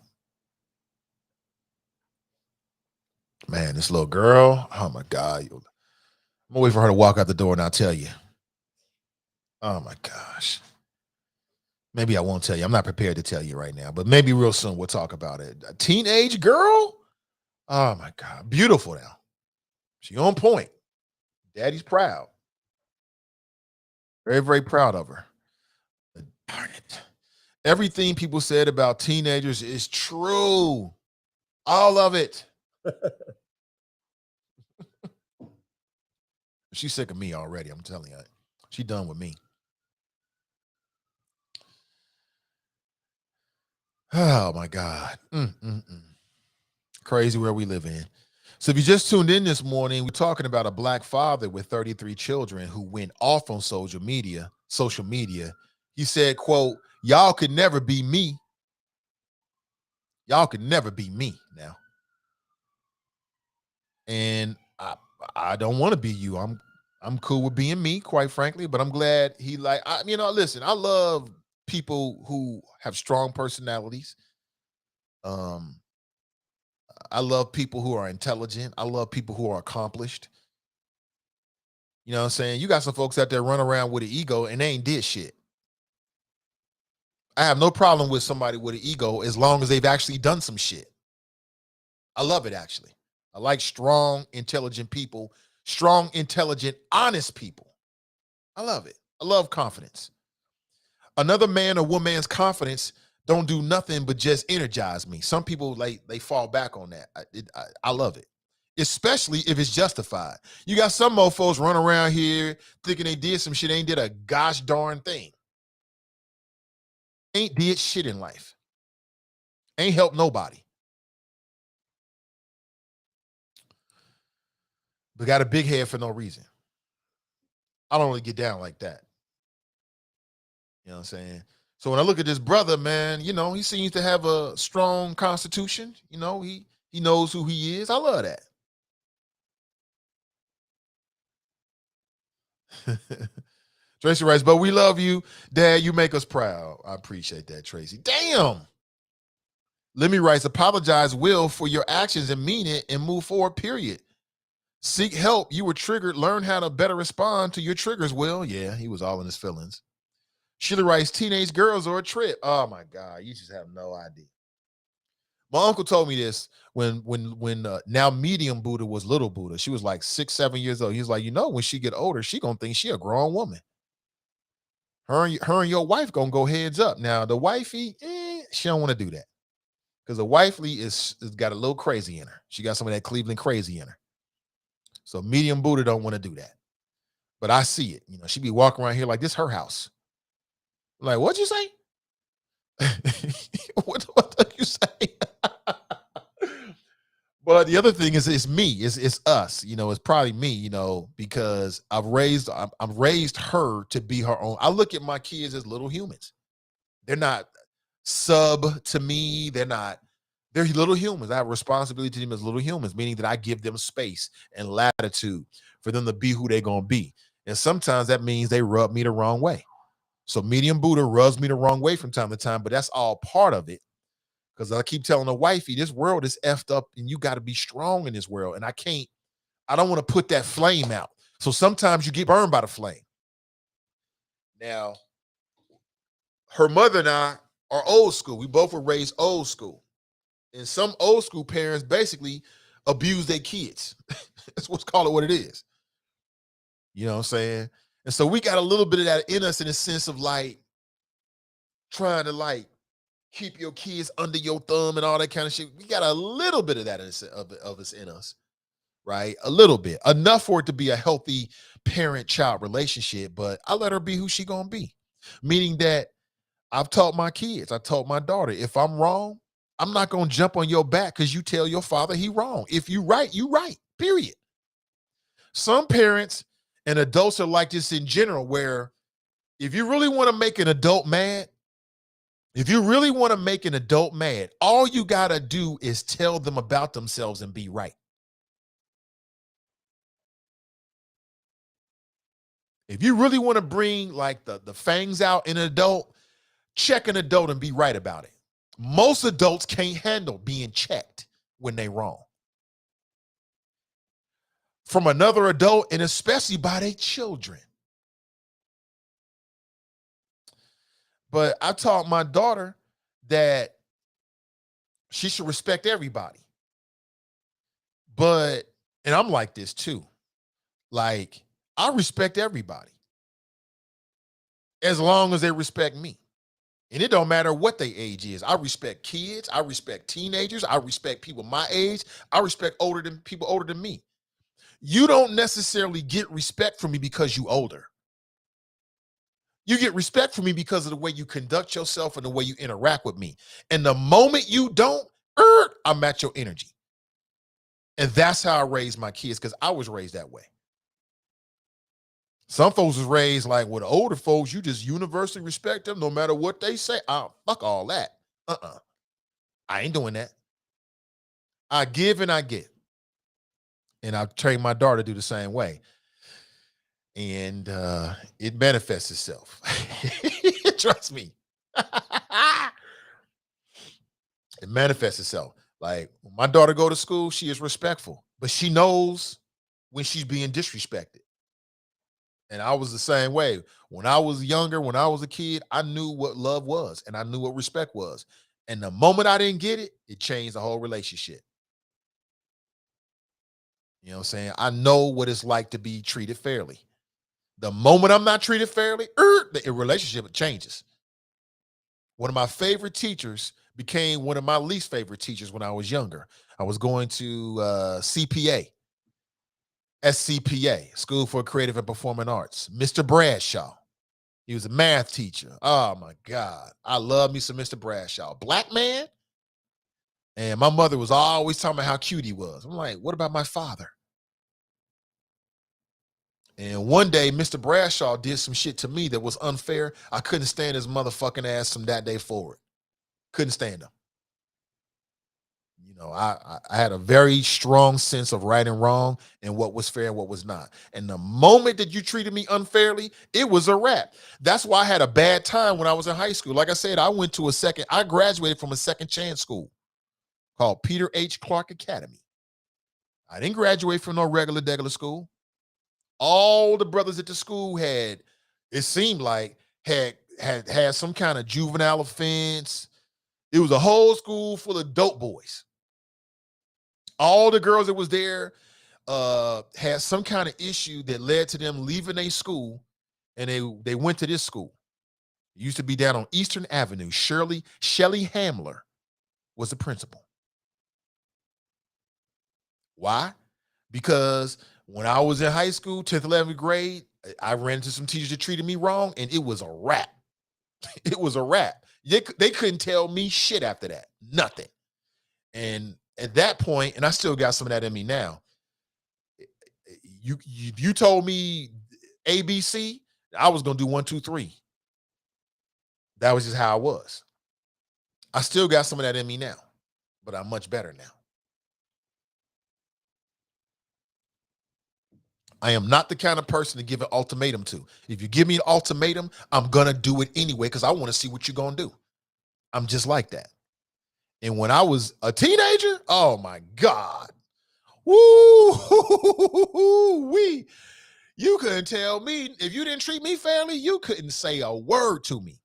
Man, this little girl, oh my God. I'm gonna wait for her to walk out the door and I'll tell you. Oh my gosh. Maybe I won't tell you. I'm not prepared to tell you right now, but maybe real soon we'll talk about it. A teenage girl? Oh my God. Beautiful now. She on point. Daddy's proud. Very, very proud of her. Darn it. Everything people said about teenagers is true. All of it. She's sick of me already. I'm telling you. She's done with me. Oh my God. Crazy where we live in. So if you just tuned in this morning, we're talking about a black father with 33 children who went off on social media. He said, quote, "Y'all could never be me. Y'all could never be me now. And I don't want to be you. I'm cool with being me, quite frankly, but I'm glad listen, I love people who have strong personalities. I love people who are intelligent. I love people who are accomplished. You know what I'm saying? You got some folks out there run around with an ego and they ain't did shit. I have no problem with somebody with an ego as long as they've actually done some shit. I love it, actually. I like strong, intelligent people, strong, intelligent, honest people. I love it. I love confidence. Another man or woman's confidence don't do nothing but just energize me. Some people, they fall back on that. I love it, especially if it's justified. You got some mofos run around here thinking they did some shit, ain't did a gosh darn thing. Ain't did shit in life. Ain't helped nobody. But got a big head for no reason. I don't really get down like that. You know what I'm saying? So when I look at this brother, man, he seems to have a strong constitution. He knows who he is. I love that. Tracy writes, "But we love you, Dad. You make us proud." I appreciate that, Tracy. Damn. Lemmy writes, "Apologize, Will, for your actions and mean it and move forward, period. Seek help. You were triggered. Learn how to better respond to your triggers, Will." Yeah, he was all in his feelings. Sheila writes, "Teenage girls are a trip." Oh my God, you just have no idea. My uncle told me this when now medium Buddha was little Buddha. She was like 6, 7 years old. He was like, when she get older, she gonna think she a grown woman. Her and your wife gonna go heads up. Now the wifey, she don't want to do that because the wifey is got a little crazy in her. She got some of that Cleveland crazy in her. So medium Buddha don't want to do that. But I see it. She be walking around here like this her house. Like, what'd you say? what did you say? Well, the other thing is it's me. It's us. It's probably me. Because I've raised her to be her own. I look at my kids as little humans. They're not sub to me. They're little humans. I have responsibility to them as little humans, meaning that I give them space and latitude for them to be who they're gonna be. And sometimes that means they rub me the wrong way. So medium Buddha rubs me the wrong way from time to time, but that's all part of it. Because I keep telling the wifey, this world is effed up and you got to be strong in this world. And I don't want to put that flame out. So sometimes you get burned by the flame. Now, her mother and I are old school. We both were raised old school. And some old school parents basically abuse their kids. That's what's called it what it is. You know what I'm saying? And so we got a little bit of that in us in a sense of like trying to like keep your kids under your thumb and all that kind of shit. We got a little bit of that of us in us, right? A little bit. Enough for it to be a healthy parent-child relationship, but I let her be who she gonna be. Meaning that I've taught my kids, I told my daughter, if I'm wrong, I'm not gonna jump on your back because you tell your father he wrong. If you right, you right, period. Some parents and adults are like this in general, where if you really want to make an adult mad, all you got to do is tell them about themselves and be right. If you really want to bring like the fangs out in an adult, check an adult and be right about it. Most adults can't handle being checked when they wrong. From another adult, and especially by their children. But I taught my daughter that she should respect everybody. And I'm like this too. Like, I respect everybody as long as they respect me. And it don't matter what their age is. I respect kids. I respect teenagers. I respect people my age. I respect people older than me. You don't necessarily get respect from me because you older. You get respect from me because of the way you conduct yourself and the way you interact with me. And the moment you don't, I match your energy. And that's how I raised my kids, because I was raised that way. Some folks was raised like with older folks, you just universally respect them no matter what they say. Fuck all that. I ain't doing that. I give and I get. And I've trained my daughter to do the same way. And it manifests itself. Trust me. It manifests itself. Like, when my daughter go to school, she is respectful, but she knows when she's being disrespected. And I was the same way. When I was younger, when I was a kid, I knew what love was and I knew what respect was. And the moment I didn't get it, it changed the whole relationship. You know what I'm saying? I know what it's like to be treated fairly. The moment I'm not treated fairly, the relationship changes. One of my favorite teachers became one of my least favorite teachers when I was younger. I was going to SCPA, School for Creative and Performing Arts. Mr. Bradshaw. He was a math teacher. Oh, my God. I love me some Mr. Bradshaw. Black man. And my mother was always talking about how cute he was. I'm like, what about my father? And one day, Mr. Bradshaw did some shit to me that was unfair. I couldn't stand his motherfucking ass from that day forward. Couldn't stand him. You know, I had a very strong sense of right and wrong and what was fair and what was not. And the moment that you treated me unfairly, it was a wrap. That's why I had a bad time when I was in high school. Like I said, I graduated from a second chance school called Peter H. Clark Academy. I didn't graduate from no regular school. All the brothers at the school it seemed like, had some kind of juvenile offense. It was a whole school full of dope boys. All the girls that was there had some kind of issue that led to them leaving their school, and they went to this school. It used to be down on Eastern Avenue. Shelly Hamler was the principal. Why? Because when I was in high school, 10th, 11th grade, I ran into some teachers that treated me wrong, and it was a wrap. It was a wrap. They couldn't tell me shit after that. Nothing. And at that point, and I still got some of that in me now. You told me ABC, I was gonna do 1, 2, 3. That was just how I was. I still got some of that in me now, but I'm much better now. I am not the kind of person to give an ultimatum to. If you give me an ultimatum, I'm gonna do it anyway because I want to see what you're gonna do. I'm just like that. And when I was a teenager, oh my God. Woo wee. You couldn't tell me if you didn't treat me fairly, you couldn't say a word to me.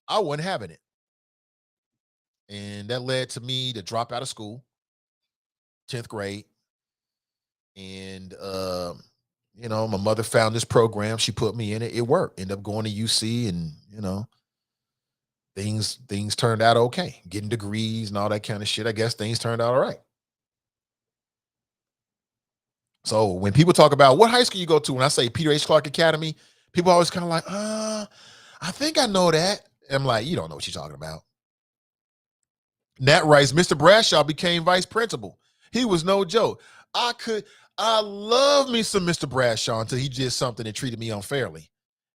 I wasn't having it. And that led to me to drop out of school, 10th grade. And my mother found this program. She put me in it. It worked. Ended up going to UC, and things turned out okay. Getting degrees and all that kind of shit. I guess things turned out all right. So when people talk about what high school you go to, when I say Peter H. Clark Academy, people always kind of like, I think I know that. I'm like, you don't know what you're talking about. Nat writes, Mr. Bradshaw became vice principal. He was no joke. I love me some Mr. Bradshaw until he did something that treated me unfairly.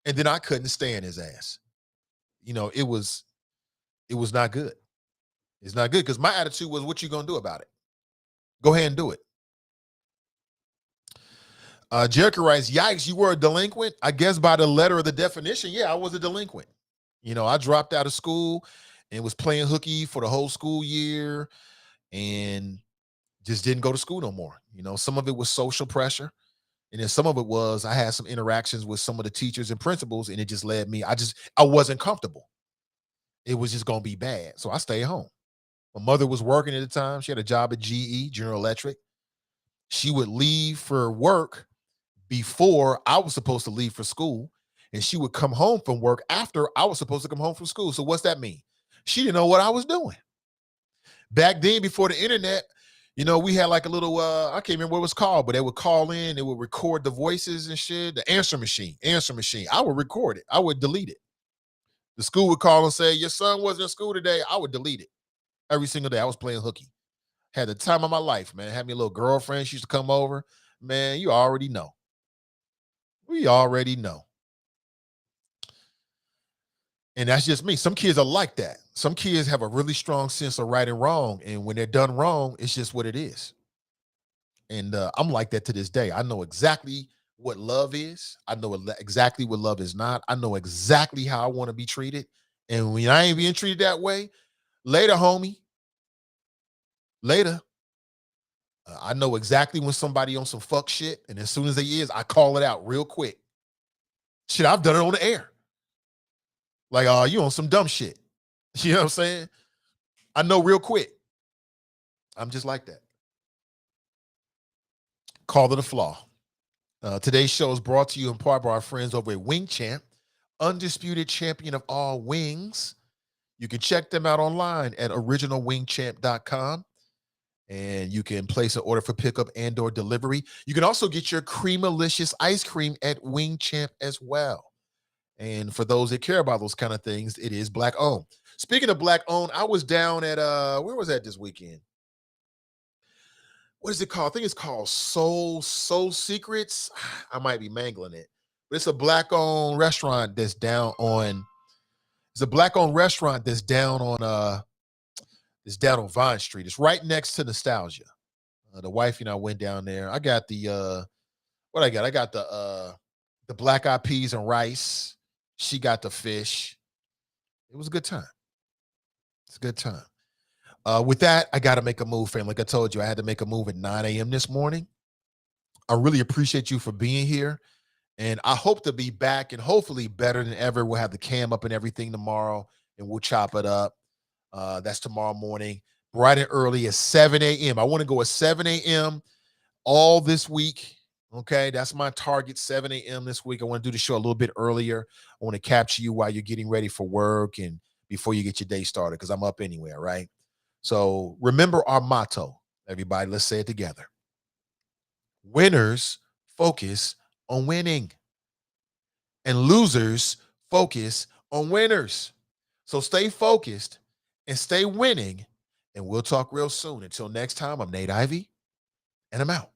And then I couldn't stand his ass. It was not good. It's not good because my attitude was, what you gonna do about it? Go ahead and do it. Jericho writes, yikes, you were a delinquent? I guess by the letter of the definition, yeah, I was a delinquent. I dropped out of school and was playing hooky for the whole school year and just didn't go to school no more. Some of it was social pressure. And then some of it was I had some interactions with some of the teachers and principals, and it just led me. I wasn't comfortable. It was just going to be bad. So I stayed home. My mother was working at the time. She had a job at GE, General Electric. She would leave for work before I was supposed to leave for school, and she would come home from work after I was supposed to come home from school. So what's that mean? She didn't know what I was doing. Back then, before the internet, we had like a little, I can't remember what it was called, but they would call in, they would record the voices and shit, the answer machine. I would record it. I would delete it. The school would call and say, your son wasn't in school today. I would delete it. Every single day I was playing hooky. Had the time of my life, man. Had me a little girlfriend. She used to come over. Man, you already know. We already know. And that's just me. Some kids are like that. Some kids have a really strong sense of right and wrong. And when they're done wrong, it's just what it is. And I'm like that to this day. I know exactly what love is. I know exactly what love is not. I know exactly how I want to be treated. And when I ain't being treated that way, later, homie, later, I know exactly when somebody on some fuck shit. And as soon as they is, I call it out real quick. Shit, I've done it on the air. Like, you on some dumb shit. You know what I'm saying? I know real quick. I'm just like that. Call it a flaw. Today's show is brought to you in part by our friends over at Wing Champ, undisputed champion of all wings. You can check them out online at originalwingchamp.com, and you can place an order for pickup and or delivery. You can also get your Creamalicious ice cream at Wing Champ as well. And for those that care about those kind of things, it is Black owned. Speaking of Black owned, I was down at where was that this weekend? What is it called? I think it's called Soul Secrets. I might be mangling it, but it's a Black owned restaurant that's down on. It's a Black owned restaurant that's down on Vine Street. It's right next to Nostalgia. The wife and I went down there. I got the what I got? I got the black eyed peas and rice. She got the fish. It was a good time. It's a good time. With that, I got to make a move, fam. Like I told you, I had to make a move at 9 a.m. this morning. I really appreciate you for being here. And I hope to be back and hopefully better than ever. We'll have the cam up and everything tomorrow, and we'll chop it up. That's tomorrow morning, bright and early at 7 a.m. I want to go at 7 a.m. all this week. Okay, that's my target, 7 a.m. this week. I want to do the show a little bit earlier. I want to capture you while you're getting ready for work and before you get your day started, because I'm up anyway, all right? So remember our motto, everybody. Let's say it together. Winners focus on winning, and losers focus on winners. So stay focused and stay winning, and we'll talk real soon. Until next time, I'm Nate Ivey, and I'm out.